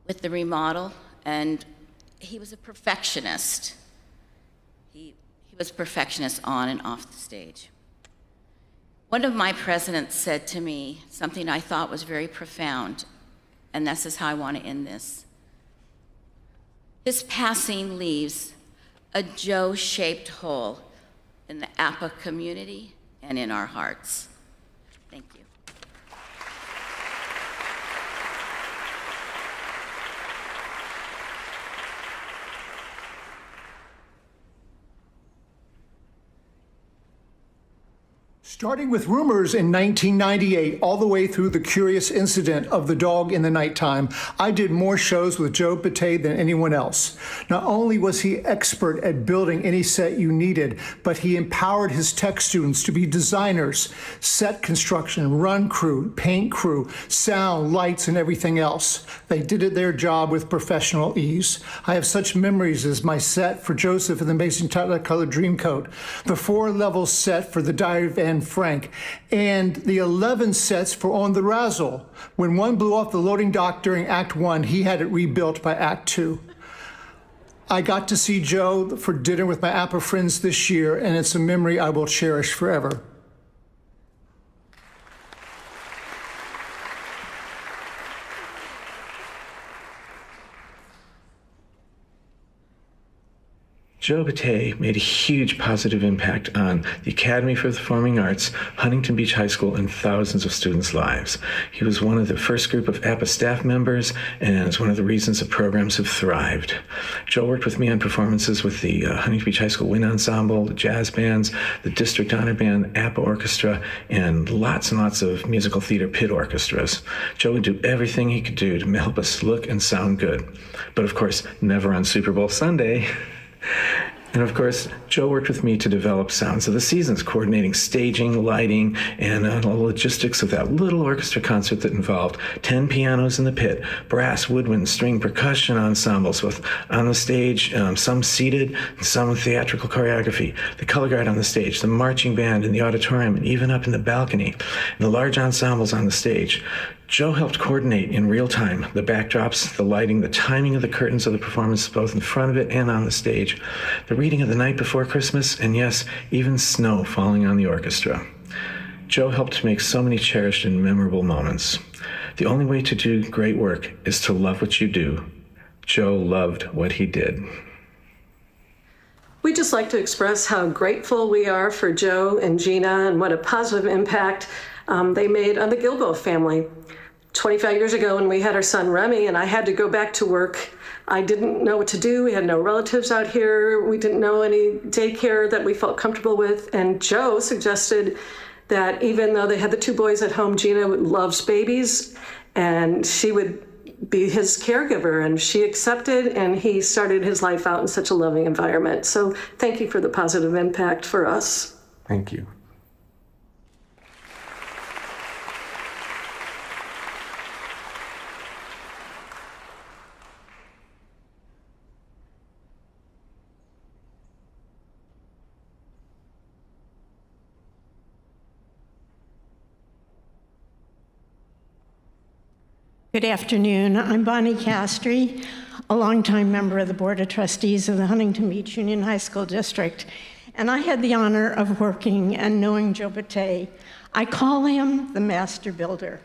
with the remodel, and he was a perfectionist. He was a perfectionist on and off the stage. One of my presidents said to me something I thought was very profound, and this is how I want to end this. His passing leaves a Joe-shaped hole in the APA community and in our hearts. Thank you. Starting with Rumors in 1998, all the way through the curious incident of the dog in the nighttime, I did more shows with Joe Batte than anyone else. Not only was he expert at building any set you needed, but he empowered his tech students to be designers, set construction, run crew, paint crew, sound, lights, and everything else. They did their job with professional ease. I have such memories as my set for Joseph and the Amazing Technicolor Dreamcoat, the 4-level set for the Diary of Anne Frank, and the 11 sets for On the Razzle. When one blew off the loading dock during Act 1, he had it rebuilt by Act 2. I got to see Joe for dinner with my APA friends this year, and it's a memory I will cherish forever. Joe Batte made a huge positive impact on the Academy for the Performing Arts, Huntington Beach High School, and thousands of students' lives. He was one of the first group of APA staff members, and is one of the reasons the programs have thrived. Joe worked with me on performances with the Huntington Beach High School Wind Ensemble, the jazz bands, the District Honor Band, APA Orchestra, and lots of musical theater pit orchestras. Joe would do everything he could do to help us look and sound good. But of course, never on Super Bowl Sunday. And of course, Joe worked with me to develop Sounds of the Seasons, coordinating staging, lighting, and the logistics of that little orchestra concert that involved 10 pianos in the pit, brass, woodwind, string, percussion ensembles with on the stage, some seated, and some with theatrical choreography, the color guard on the stage, the marching band in the auditorium, and even up in the balcony, and the large ensembles on the stage. Joe helped coordinate in real time the backdrops, the lighting, the timing of the curtains of the performance, both in front of it and on the stage, the reading of The Night Before Christmas, and yes, even snow falling on the orchestra. Joe helped to make so many cherished and memorable moments. The only way to do great work is to love what you do. Joe loved what he did. We'd just like to express how grateful we are for Joe and Gina and what a positive impact they made on the Gilbo family. 25 years ago when we had our son Remy and I had to go back to work, I didn't know what to do. We had no relatives out here. We didn't know any daycare that we felt comfortable with. And Joe suggested that even though they had the two boys at home, Gina loves babies and she would be his caregiver, and she accepted, and he started his life out in such a loving environment. So thank you for the positive impact for us. Thank you. Good afternoon. I'm Bonnie Castry, a longtime member of the Board of Trustees of the Huntington Beach Union High School District, and I had the honor of working and knowing Joe Batte. I call him the master builder.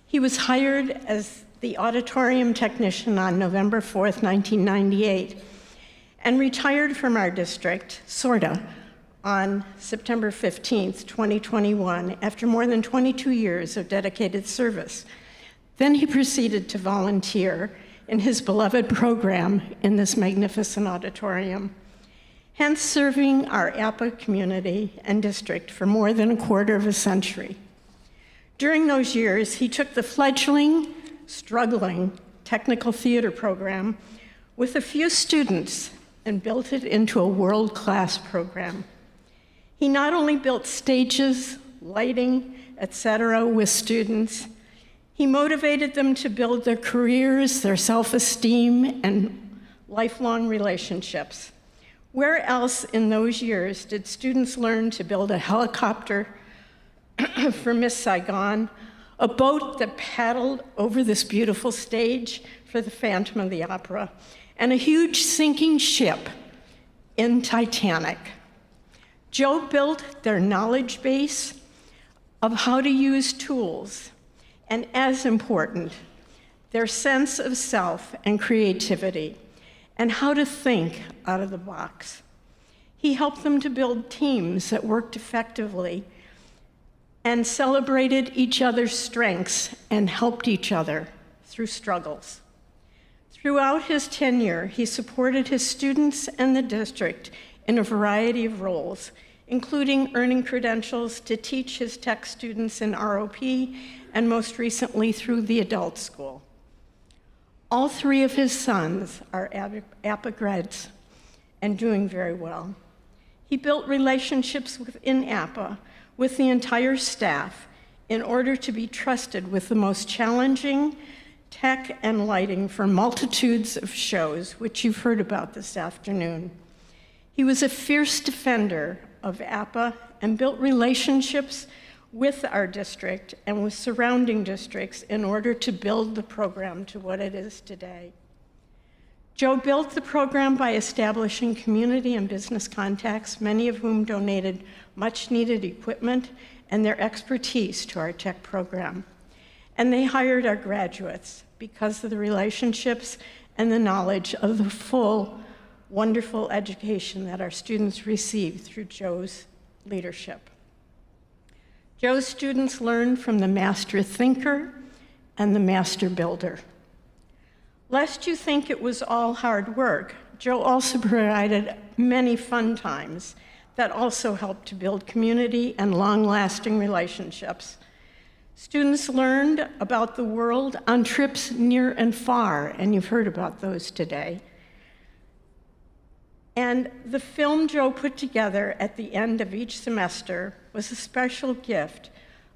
He was hired as the auditorium technician on November 4th, 1998, and retired from our district, sorta, on September 15th, 2021, after more than 22 years of dedicated service. Then he proceeded to volunteer in his beloved program in this magnificent auditorium, hence serving our APA community and district for more than a quarter of a century. During those years, he took the fledgling, struggling technical theater program with a few students and built it into a world-class program. He not only built stages, lighting, etc. with students, he motivated them to build their careers, their self-esteem, and lifelong relationships. Where else in those years did students learn to build a helicopter for Miss Saigon, a boat that paddled over this beautiful stage for the Phantom of the Opera, and a huge sinking ship in Titanic? Joe built their knowledge base of how to use tools, and as important, their sense of self and creativity, and how to think out of the box. He helped them to build teams that worked effectively and celebrated each other's strengths and helped each other through struggles. Throughout his tenure, he supported his students and the district in a variety of roles, including earning credentials to teach his tech students in ROP, and most recently through the adult school. All three of his sons are APA grads and doing very well. He built relationships within APA with the entire staff in order to be trusted with the most challenging tech and lighting for multitudes of shows, which you've heard about this afternoon. He was a fierce defender of APA and built relationships with our district and with surrounding districts in order to build the program to what it is today. Joe built the program by establishing community and business contacts, many of whom donated much needed equipment and their expertise to our tech program. And they hired our graduates because of the relationships and the knowledge of the full wonderful education that our students receive through Joe's leadership. Joe's students learned from the master thinker and the master builder. Lest you think it was all hard work, Joe also provided many fun times that also helped to build community and long-lasting relationships. Students learned about the world on trips near and far, and you've heard about those today. And the film Joe put together at the end of each semester was a special gift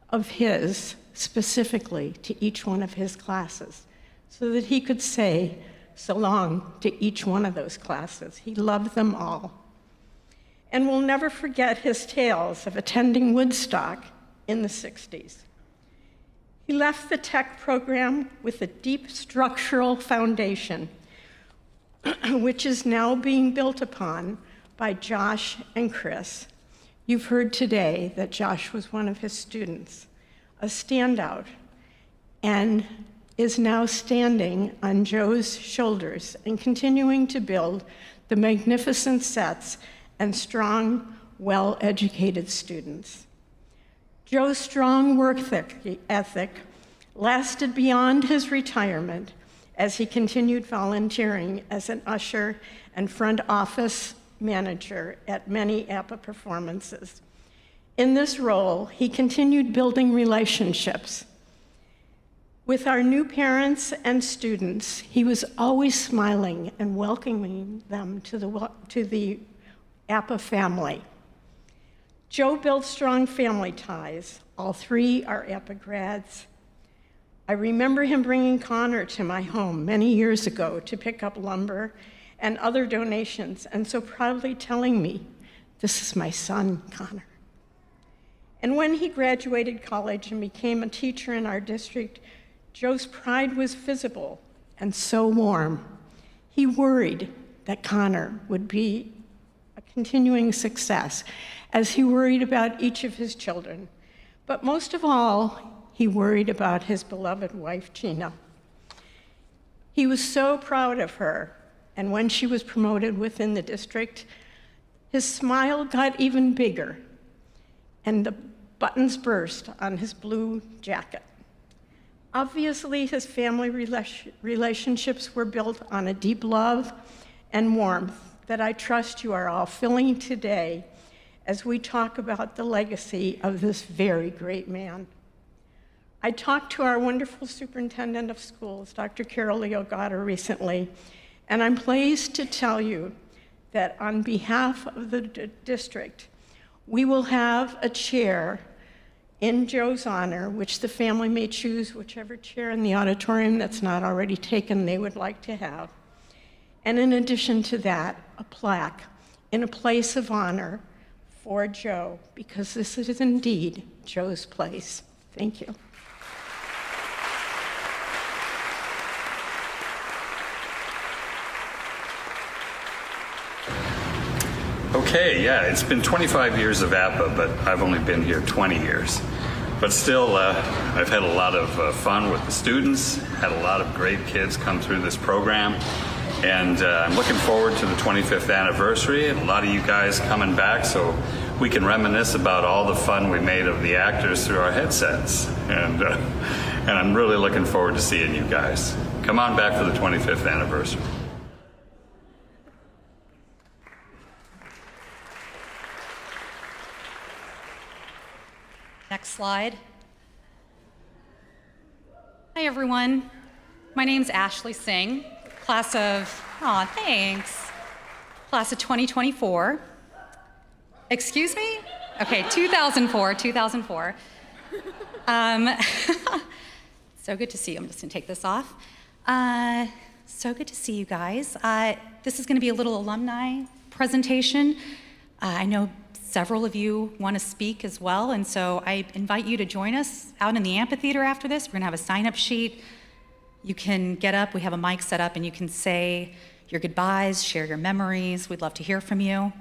of his, specifically to each one of his classes, so that he could say so long to each one of those classes. He loved them all. And we'll never forget his tales of attending Woodstock in the 60s. He left the tech program with a deep structural foundation, which is now being built upon by Josh and Chris. You've heard today that Josh was one of his students, a standout, and is now standing on Joe's shoulders and continuing to build the magnificent sets and strong, well-educated students. Joe's strong work ethic lasted beyond his retirement as he continued volunteering as an usher and front office manager at many APA performances. In this role, he continued building relationships. With our new parents and students, he was always smiling and welcoming them to the APA family. Joe built strong family ties. All three are APA grads. I remember him bringing Connor to my home many years ago to pick up lumber and other donations, and so proudly telling me, "This is my son, Connor." And when he graduated college and became a teacher in our district, Joe's pride was visible and so warm. He worried that Connor would be a continuing success, as he worried about each of his children. But most of all, he worried about his beloved wife, Gina. He was so proud of her, and when she was promoted within the district, his smile got even bigger, and the buttons burst on his blue jacket. Obviously, his family relationships were built on a deep love and warmth that I trust you are all feeling today as we talk about the legacy of this very great man. I talked to our wonderful superintendent of schools, Dr. Carol Leogatta, recently, and I'm pleased to tell you that on behalf of the district, we will have a chair in Joe's honor, which the family may choose whichever chair in the auditorium that's not already taken they would like to have. And in addition to that, a plaque in a place of honor for Joe, because this is indeed Joe's place. Thank you. Okay, yeah, it's been 25 years of APA, but I've only been here 20 years. But still, I've had a lot of fun with the students, had a lot of great kids come through this program, and I'm looking forward to the 25th anniversary and a lot of you guys coming back so we can reminisce about all the fun we made of the actors through our headsets. And I'm really looking forward to seeing you guys. Come on back for the 25th anniversary. Next slide. Hi, everyone. My name's Ashley Singh, class of 2024. Excuse me? Okay, 2004. So good to see you. I'm just gonna take this off. So good to see you guys. This is gonna be a little alumni presentation. I know several of you want to speak as well, and so I invite you to join us out in the amphitheater after this. We're gonna have a sign-up sheet. You can get up, we have a mic set up, and you can say your goodbyes, share your memories. We'd love to hear from you.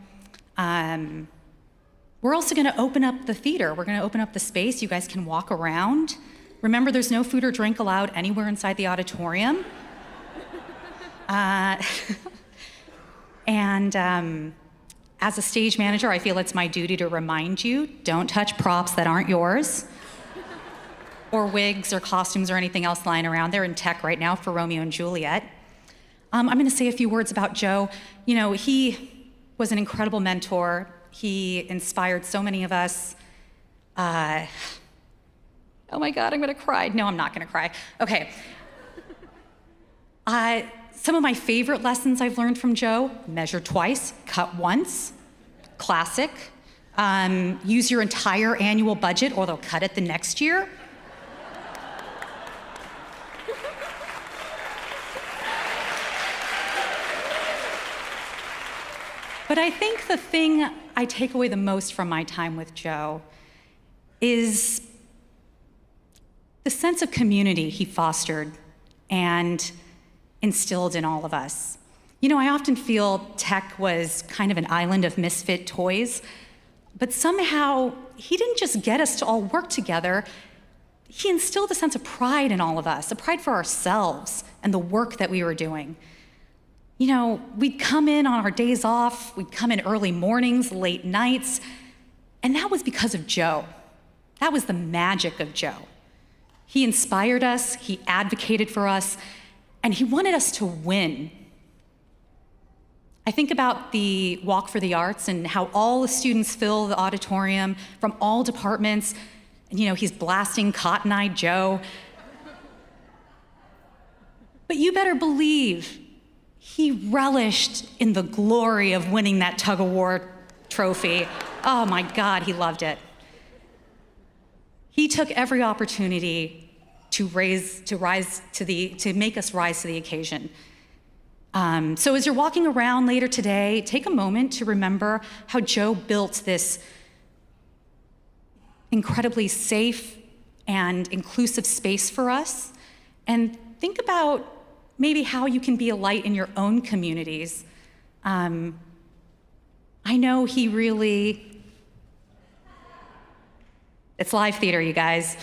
We're also gonna open up the theater. We're gonna open up the space. You guys can walk around. Remember, there's no food or drink allowed anywhere inside the auditorium. And as a stage manager, I feel it's my duty to remind you, don't touch props that aren't yours, or wigs or costumes or anything else lying around. They're in tech right now for Romeo and Juliet. I'm gonna say a few words about Joe. You know, he was an incredible mentor. He inspired so many of us. Oh my God, I'm gonna cry. No, I'm not gonna cry. Okay. Some of my favorite lessons I've learned from Joe: measure twice, cut once, classic. Use your entire annual budget or they'll cut it the next year. But I think the thing I take away the most from my time with Joe is the sense of community he fostered and instilled in all of us. You know, I often feel tech was kind of an island of misfit toys, but somehow he didn't just get us to all work together, he instilled a sense of pride in all of us, a pride for ourselves and the work that we were doing. You know, we'd come in on our days off, we'd come in early mornings, late nights, and that was because of Joe. That was the magic of Joe. He inspired us, he advocated for us, and he wanted us to win. I think about the Walk for the Arts and how all the students fill the auditorium from all departments, and you know, he's blasting Cotton Eye Joe. But you better believe he relished in the glory of winning that tug-of-war trophy. Oh my God, he loved it. He took every opportunity to make us rise to the occasion. So as you're walking around later today, take a moment to remember how Joe built this incredibly safe and inclusive space for us, and think about maybe how you can be a light in your own communities. I know he really, it's live theater, you guys.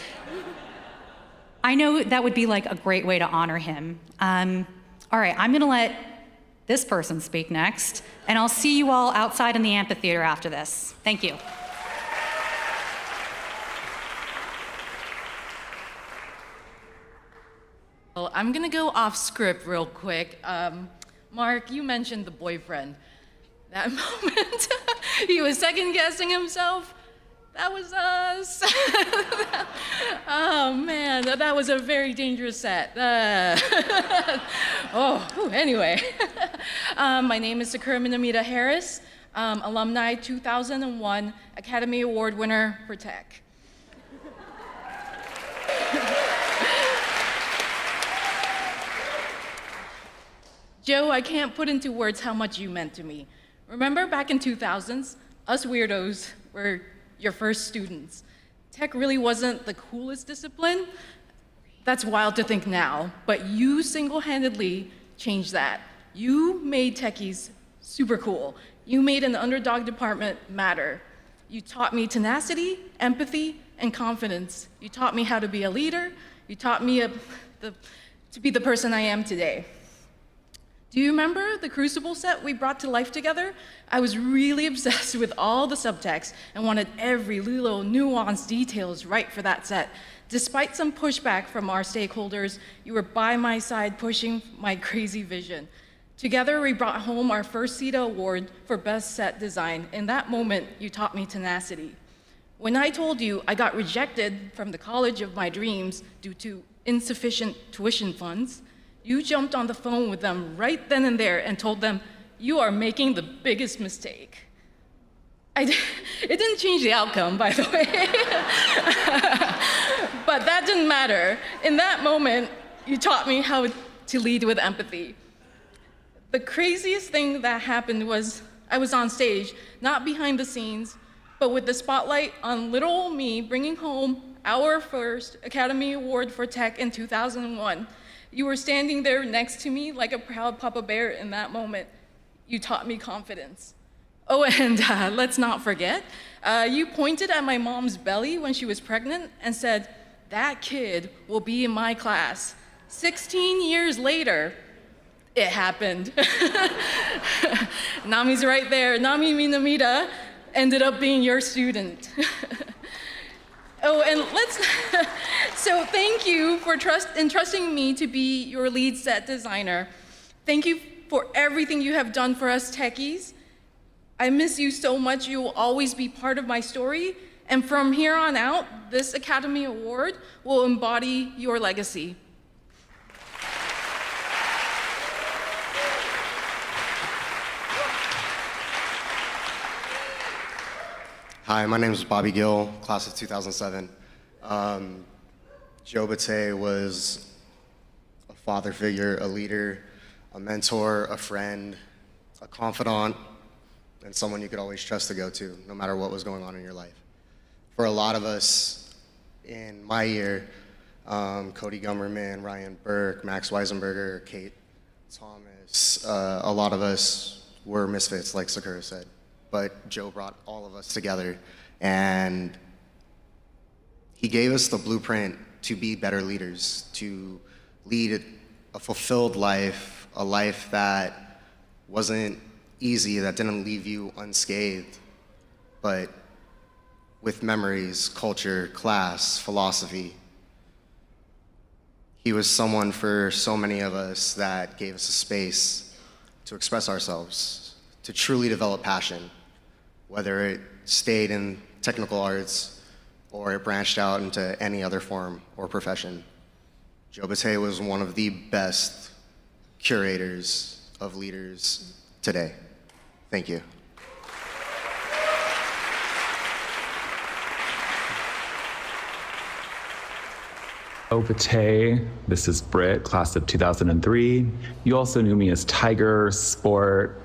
I know that would be like a great way to honor him. All right, I'm gonna let this person speak next, and I'll see you all outside in the amphitheater after this. Thank you. Well, I'm gonna go off script real quick. Mark, you mentioned the boyfriend. That moment, he was second guessing himself. That was us. Oh man, that was a very dangerous set. Anyway. My name is Sakura Minamita Harris, alumni 2001 Academy Award winner for tech. Joe, I can't put into words how much you meant to me. Remember back in 2000s, us weirdos were your first students. Tech really wasn't the coolest discipline. That's wild to think now, but you single-handedly changed that. You made techies super cool. You made an underdog department matter. You taught me tenacity, empathy, and confidence. You taught me how to be a leader. You taught me to be the person I am today. Do you remember the Crucible set we brought to life together? I was really obsessed with all the subtext and wanted every little nuanced details right for that set. Despite some pushback from our stakeholders, you were by my side pushing my crazy vision. Together, we brought home our first CETA award for Best Set Design. In that moment, you taught me tenacity. When I told you I got rejected from the college of my dreams due to insufficient tuition funds, you jumped on the phone with them right then and there and told them, you are making the biggest mistake. It didn't change the outcome, by the way. But that didn't matter. In that moment, you taught me how to lead with empathy. The craziest thing that happened was I was on stage, not behind the scenes, but with the spotlight on little old me bringing home our first Academy Award for Tech in 2001. You were standing there next to me like a proud Papa Bear in that moment. You taught me confidence. Oh, and let's not forget, you pointed at my mom's belly when she was pregnant and said, that kid will be in my class. 16 years later, it happened. Nami's right there. Nami Minamita ended up being your student. Oh, and so thank you for entrusting me to be your lead set designer. Thank you for everything you have done for us techies. I miss you so much. You will always be part of my story. And from here on out, this Academy Award will embody your legacy. Hi, my name is Bobby Gill, class of 2007. Joe Batte was a father figure, a leader, a mentor, a friend, a confidant, and someone you could always trust to go to, no matter what was going on in your life. For a lot of us in my year, Cody Gummerman, Ryan Burke, Max Weisenberger, Kate Thomas, a lot of us were misfits, like Sakura said. But Joe brought all of us together, and he gave us the blueprint to be better leaders, to lead a fulfilled life, a life that wasn't easy, that didn't leave you unscathed, but with memories, culture, class, philosophy. He was someone for so many of us that gave us a space to express ourselves, to truly develop passion, whether it stayed in technical arts or it branched out into any other form or profession. Joe Batte was one of the best curators of leaders today. Thank you. Joe Batte, this is Britt, class of 2003. You also knew me as Tiger, Sport,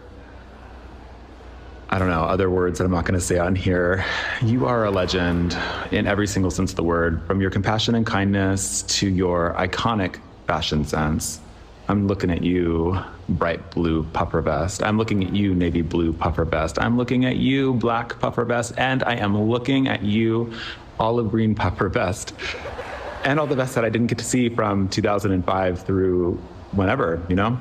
I don't know, other words that I'm not going to say on here. You are a legend in every single sense of the word, from your compassion and kindness to your iconic fashion sense. I'm looking at you, bright blue puffer vest. I'm looking at you, navy blue puffer vest. I'm looking at you, black puffer vest. And I am looking at you, olive green puffer vest. And all the vests that I didn't get to see from 2005 through whenever, you know?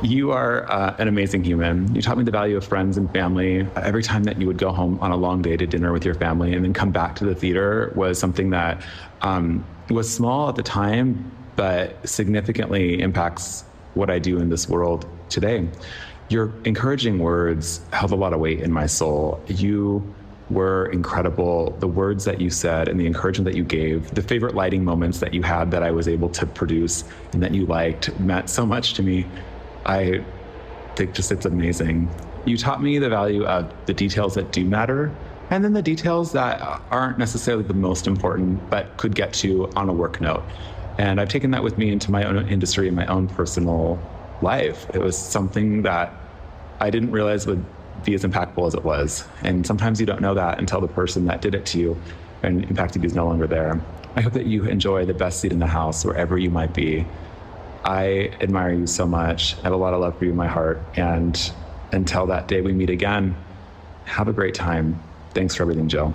You are an amazing human. You taught me the value of friends and family. Every time that you would go home on a long day to dinner with your family and then come back to the theater was something that was small at the time, but significantly impacts what I do in this world today. Your encouraging words held a lot of weight in my soul. You were incredible. The words that you said and the encouragement that you gave, the favorite lighting moments that you had that I was able to produce and that you liked meant so much to me. I think just it's amazing. You taught me the value of the details that do matter, and then the details that aren't necessarily the most important, but could get to on a work note. And I've taken that with me into my own industry and my own personal life. It was something that I didn't realize would be as impactful as it was. And sometimes you don't know that until the person that did it to you and impacted you is no longer there. I hope that you enjoy the best seat in the house wherever you might be. I admire you so much. I have a lot of love for you in my heart. And until that day we meet again, have a great time. Thanks for everything, Joe.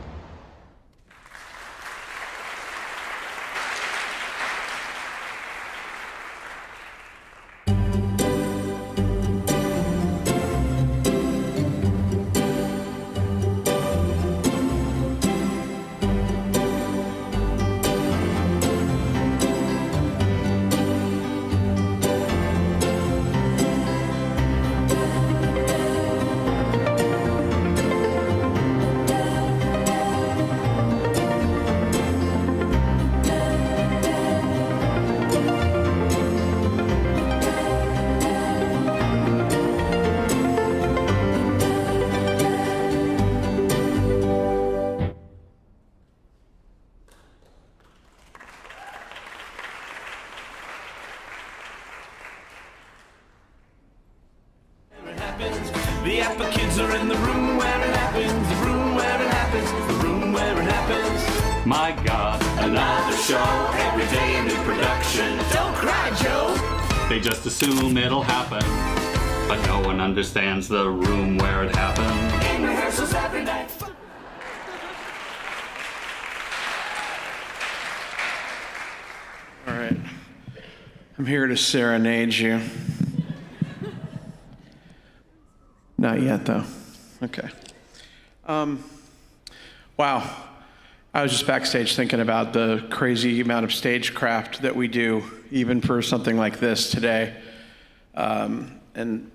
The Appa kids are in the room where it happens, the room where it happens, the room where it happens. My God, Another show, every day a new production. Don't cry, Joe. they just assume it'll happen, but no one understands the room where it happened. In rehearsals every night. All right. I'm here to serenade you. Not yet, though. Okay. Wow. I was just backstage thinking about the crazy amount of stagecraft that we do, even for something like this today. And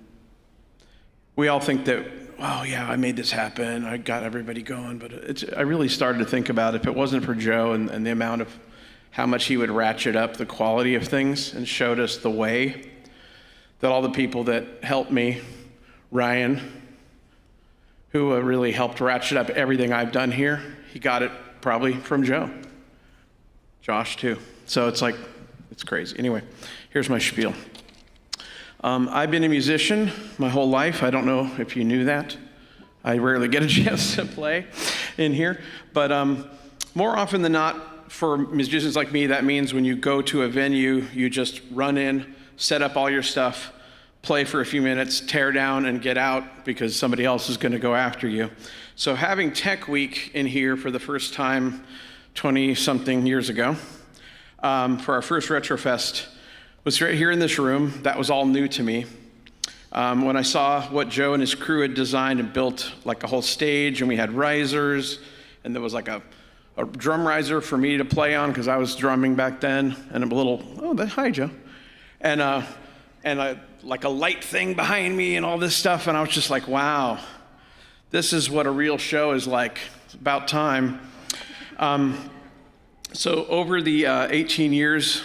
we all think that, oh yeah, I made this happen, I got everybody going, but I really started to think about if it wasn't for Joe and the amount of how much he would ratchet up the quality of things and showed us the way, that all the people that helped me, Ryan, who really helped ratchet up everything I've done here, he got it probably from Joe. Josh too. So it's like, it's crazy. Anyway, here's my spiel. I've been a musician my whole life. I don't know if you knew that. I rarely get a chance to play in here, but more often than not, for musicians like me, that means when you go to a venue, you just run in, set up all your stuff, play for a few minutes, tear down, and get out because somebody else is going to go after you. So having Tech Week in here for the first time 20-something years ago, for our first Retrofest, was right here in this room. That was all new to me. When I saw what Joe and his crew had designed and built, like a whole stage, and we had risers, and there was like a drum riser for me to play on because I was drumming back then, and a little, hi Joe, and like a light thing behind me and all this stuff, and I was just like, wow, this is what a real show is like. It's about time. So over the 18 years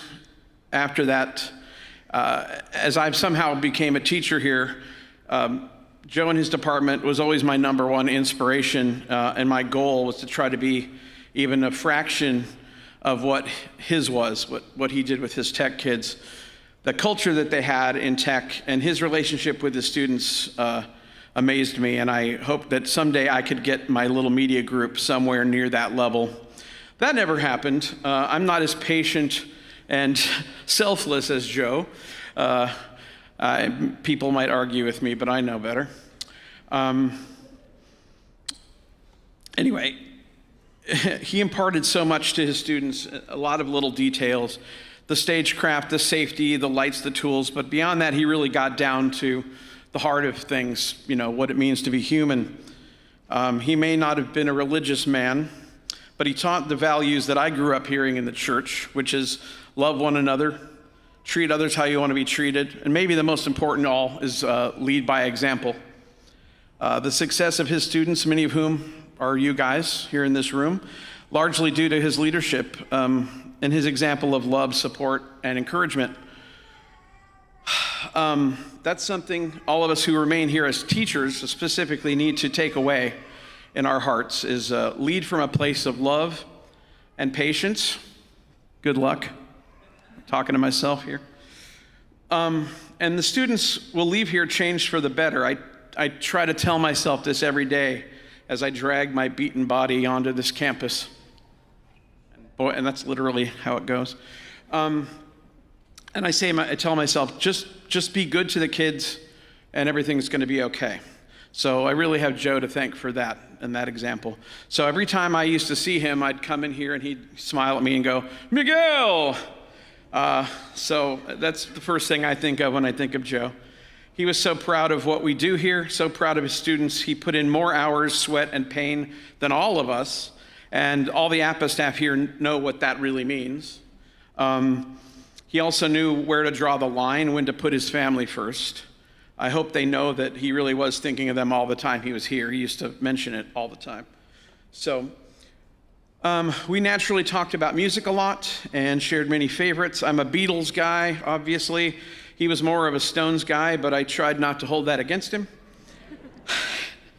after that, as I somehow became a teacher here, Joe and his department was always my number one inspiration, and my goal was to try to be even a fraction of what his was, what he did with his tech kids. The culture that they had in tech and his relationship with the students amazed me, and I hope that someday I could get my little media group somewhere near that level. That never happened. I'm not as patient and selfless as Joe. People might argue with me, but I know better. Anyway, he imparted so much to his students, a lot of little details, the stagecraft, the safety, the lights, the tools, but beyond that, he really got down to the heart of things, what it means to be human. He may not have been a religious man, but he taught the values that I grew up hearing in the church, which is love one another, treat others how you want to be treated, and maybe the most important of all is lead by example. The success of his students, many of whom are you guys here in this room, largely due to his leadership and his example of love, support, and encouragement. That's something all of us who remain here as teachers specifically need to take away in our hearts, is lead from a place of love and patience. Good luck. I'm talking to myself here. And the students will leave here changed for the better. I try to tell myself this every day as I drag my beaten body onto this campus. And that's literally how it goes. And I tell myself, just be good to the kids and everything's going to be okay. So I really have Joe to thank for that and that example. So every time I used to see him, I'd come in here and he'd smile at me and go, Miguel! So that's the first thing I think of when I think of Joe. He was so proud of what we do here, so proud of his students. He put in more hours, sweat, and pain than all of us. And all the APA staff here know what that really means. He also knew where to draw the line, when to put his family first. I hope they know that he really was thinking of them all the time he was here. He used to mention it all the time. So we naturally talked about music a lot and shared many favorites. I'm a Beatles guy, obviously. He was more of a Stones guy, but I tried not to hold that against him.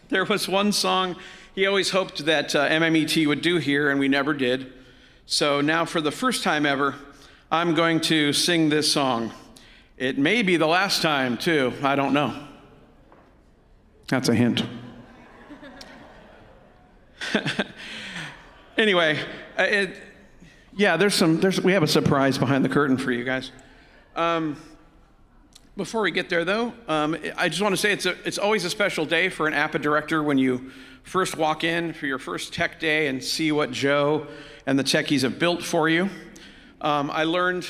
There was one song he always hoped that MMET would do here, and we never did. So now for the first time ever, I'm going to sing this song. It may be the last time, too. I don't know. That's a hint. Anyway, we have a surprise behind the curtain for you guys. Before we get there, though, I just want to say it's always a special day for an APA director when you first walk in for your first tech day and see what Joe and the techies have built for you. I learned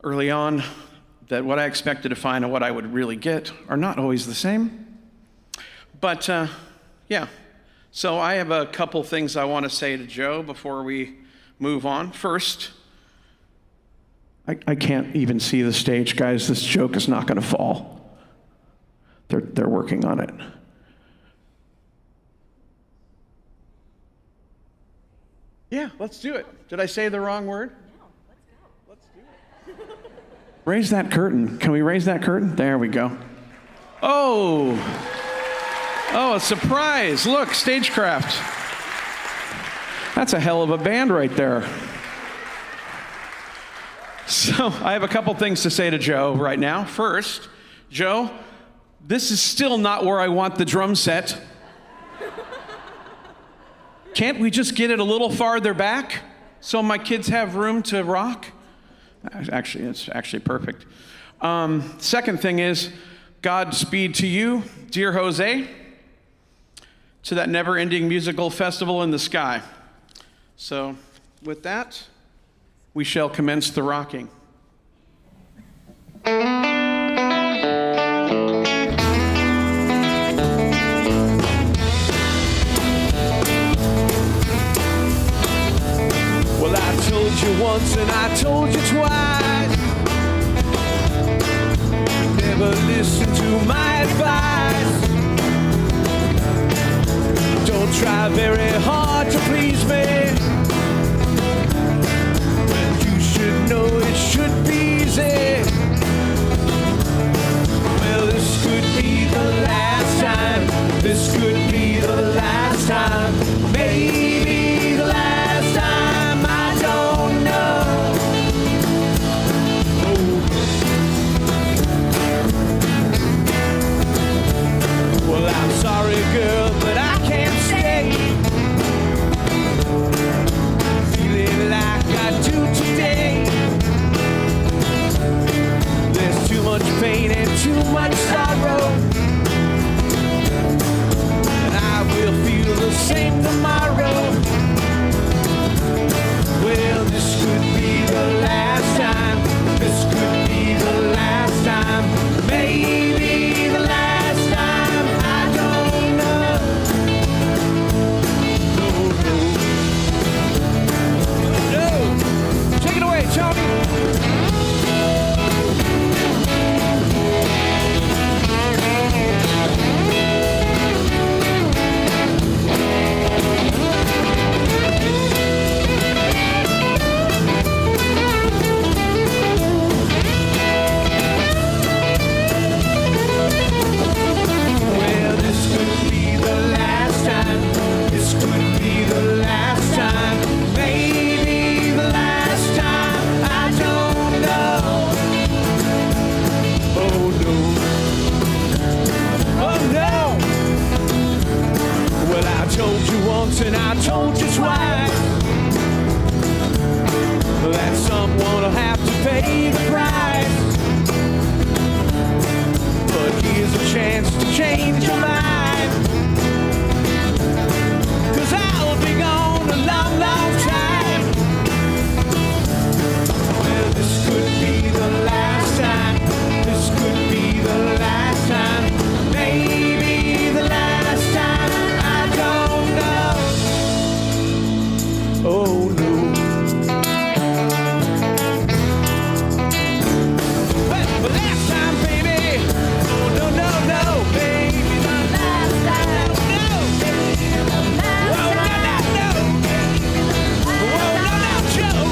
early on that what I expected to find and what I would really get are not always the same. But yeah, so I have a couple things I want to say to Joe before we move on. First, I can't even see the stage, guys. This joke is not going to fall. They're working on it. Yeah, let's do it. Did I say the wrong word? No, let's go. Let's do it. Raise that curtain. Can we raise that curtain? There we go. Oh, a surprise. Look, Stagecraft. That's a hell of a band right there. So I have a couple things to say to Joe right now. First, Joe, this is still not where I want the drum set. Can't we just get it a little farther back so my kids have room to rock? Actually, it's actually perfect. Second thing is, Godspeed to you, dear Jose, to that never-ending musical festival in the sky. So with that, we shall commence the rocking. Well, I told you once and I told you twice. Never listen to my advice. Don't try very hard to please me. When you should know it should be easy. Well, this could be the last time. This could be the last time. Maybe the last time. I don't know. Well, I'm sorry, girl, but I can't stay. Feeling like I do today. There's too much pain and too much sorrow. And I will feel the same tomorrow. Well, this could be the last time. This could be the last time. Maybe the last time. I don't know. No. Take it away, Tony. Well, this could be the last time. This could be the last time. Maybe the last time. I don't know. Oh no. Oh no. Well, I told you once and I told you twice that someone will have to pay the price. But here's a chance to change your mind. 'Cause I'll be gone a long, long time. Well, this could be the last time. This could be the last time. Maybe the last time. I don't know. Oh no. Well, the last time, baby. Oh no, no, no, baby. The last time. No, baby. The last time. Oh no, no, no. Oh no, no, Joe.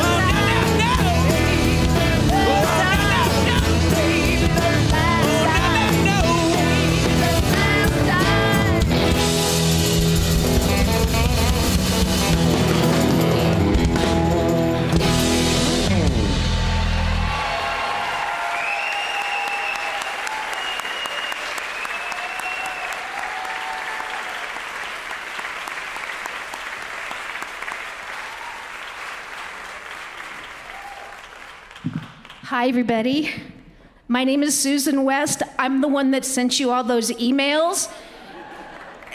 Oh no, no, no. Oh no, no, no. Hi, everybody. My name is Susan West. I'm the one that sent you all those emails.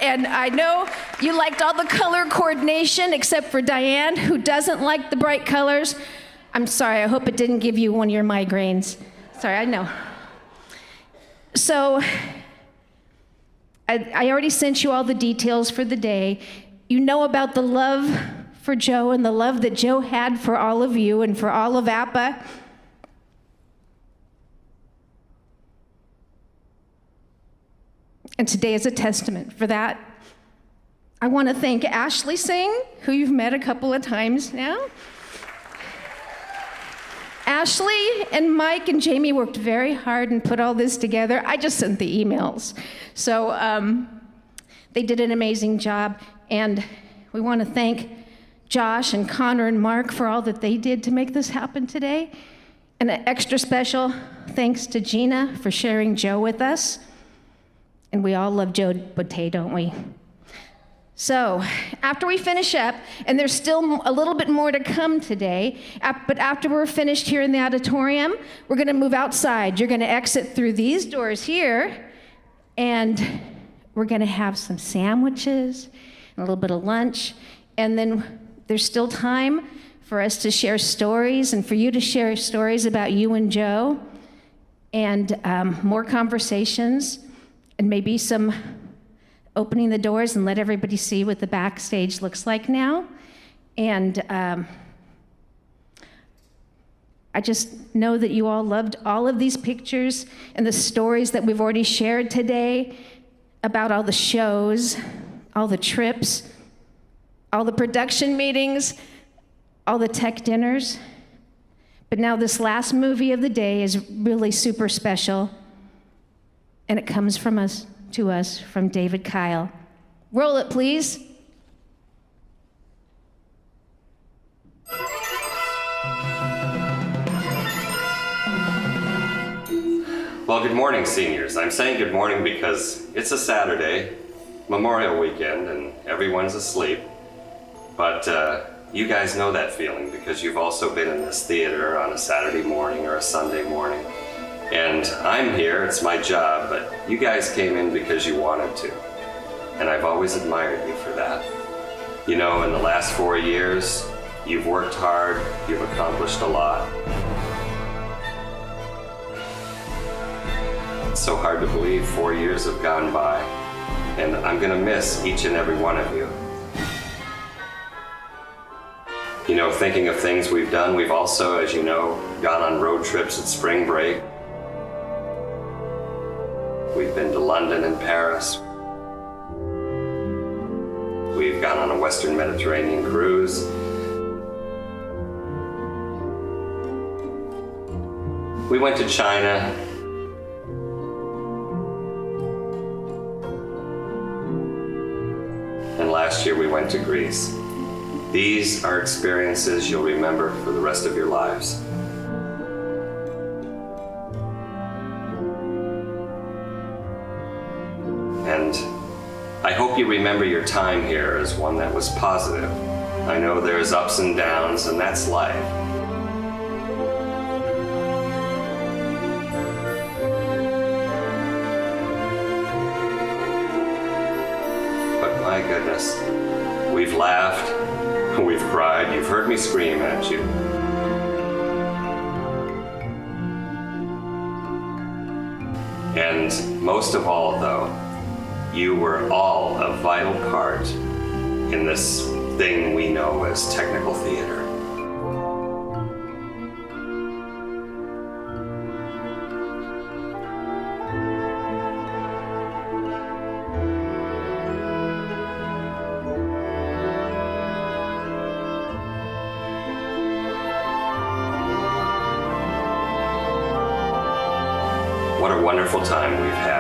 And I know you liked all the color coordination except for Diane, who doesn't like the bright colors. I'm sorry, I hope it didn't give you one of your migraines. Sorry, I know. So, I already sent you all the details for the day. You know about the love for Joe and the love that Joe had for all of you and for all of APA. And today is a testament for that. I want to thank Ashley Singh, who you've met a couple of times now. Ashley and Mike and Jamie worked very hard and put all this together. I just sent the emails. So they did an amazing job. And we want to thank Josh and Connor and Mark for all that they did to make this happen today. And an extra special thanks to Gina for sharing Joe with us. And we all love Joe Batte, don't we? So after we finish up, and there's still a little bit more to come today, but after we're finished here in the auditorium, we're going to move outside. You're going to exit through these doors here, and we're going to have some sandwiches and a little bit of lunch, and then there's still time for us to share stories and for you to share stories about you and Joe, and more conversations, and maybe some opening the doors and let everybody see what the backstage looks like now. And I just know that you all loved all of these pictures and the stories that we've already shared today about all the shows, all the trips, all the production meetings, all the tech dinners. But now this last movie of the day is really super special, and it comes from us, to us, from David Kyle. Roll it, please. Well, good morning, seniors. I'm saying good morning because it's a Saturday, Memorial Weekend, and everyone's asleep. But you guys know that feeling because you've also been in this theater on a Saturday morning or a Sunday morning. And I'm here, it's my job, but you guys came in because you wanted to. And I've always admired you for that. You know, in the last 4 years, you've worked hard, you've accomplished a lot. It's so hard to believe 4 years have gone by, and I'm gonna miss each and every one of you. You know, thinking of things we've done, we've also, as you know, gone on road trips at spring break. We've been to London and Paris. We've gone on a Western Mediterranean cruise. We went to China. And last year we went to Greece. These are experiences you'll remember for the rest of your lives. And I hope you remember your time here as one that was positive. I know there's ups and downs, and that's life. But my goodness, we've laughed, we've cried, you've heard me scream at you. And most of all, though, you were all a vital part in this thing we know as technical theater. What a wonderful time we've had.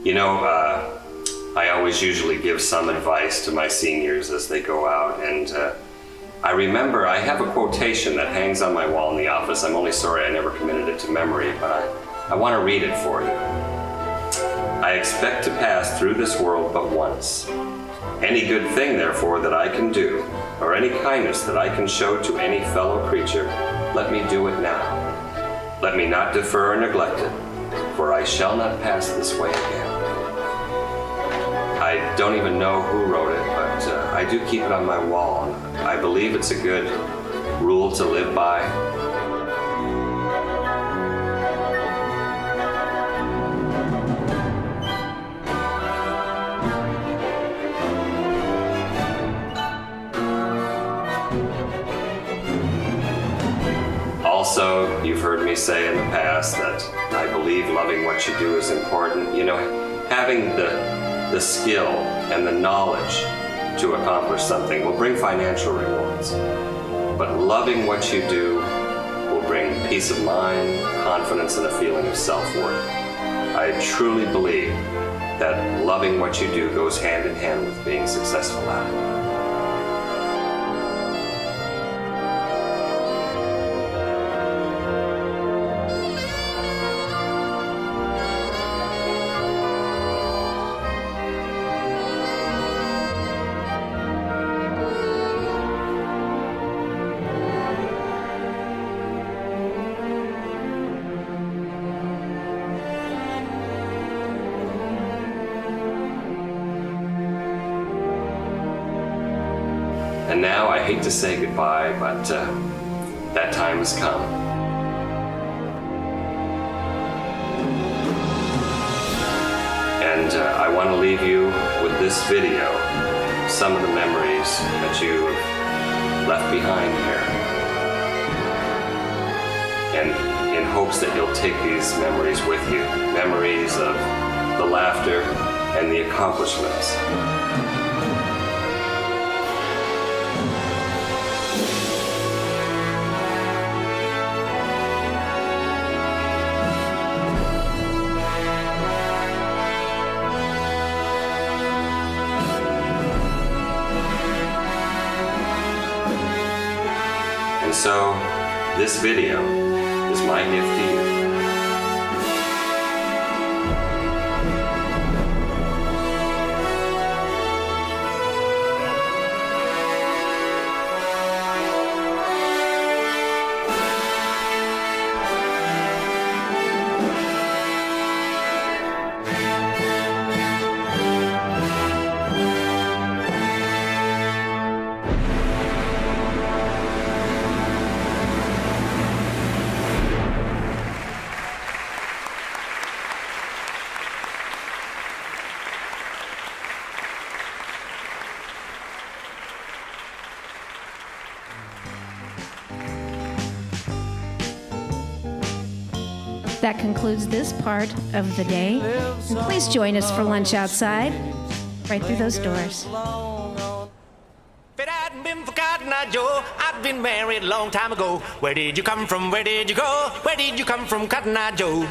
You know, I always usually give some advice to my seniors as they go out, and I remember I have a quotation that hangs on my wall in the office. I'm only sorry I never committed it to memory, but I want to read it for you. I expect to pass through this world but once. Any good thing, therefore, that I can do, or any kindness that I can show to any fellow creature, let me do it now. Let me not defer or neglect it, for I shall not pass this way again. I don't even know who wrote it, but I do keep it on my wall. I believe it's a good rule to live by. Also, you've heard me say in the past that I believe loving what you do is important. You know, having the skill and the knowledge to accomplish something will bring financial rewards. But loving what you do will bring peace of mind, confidence, and a feeling of self-worth. I truly believe that loving what you do goes hand in hand with being successful at it. And now I hate to say goodbye, but that time has come. And I want to leave you with this video, some of the memories that you have left behind here. And in hopes that you'll take these memories with you, memories of the laughter and the accomplishments. And so, this video is my gift to you. That concludes this part of the day. And please join us for lunch outside, right through those doors. If it hadn't been for Cotton Eye Joe, I'd been married a long time ago. Where did you come from? Where did you go? Where did you come from, Cotton Eye Joe?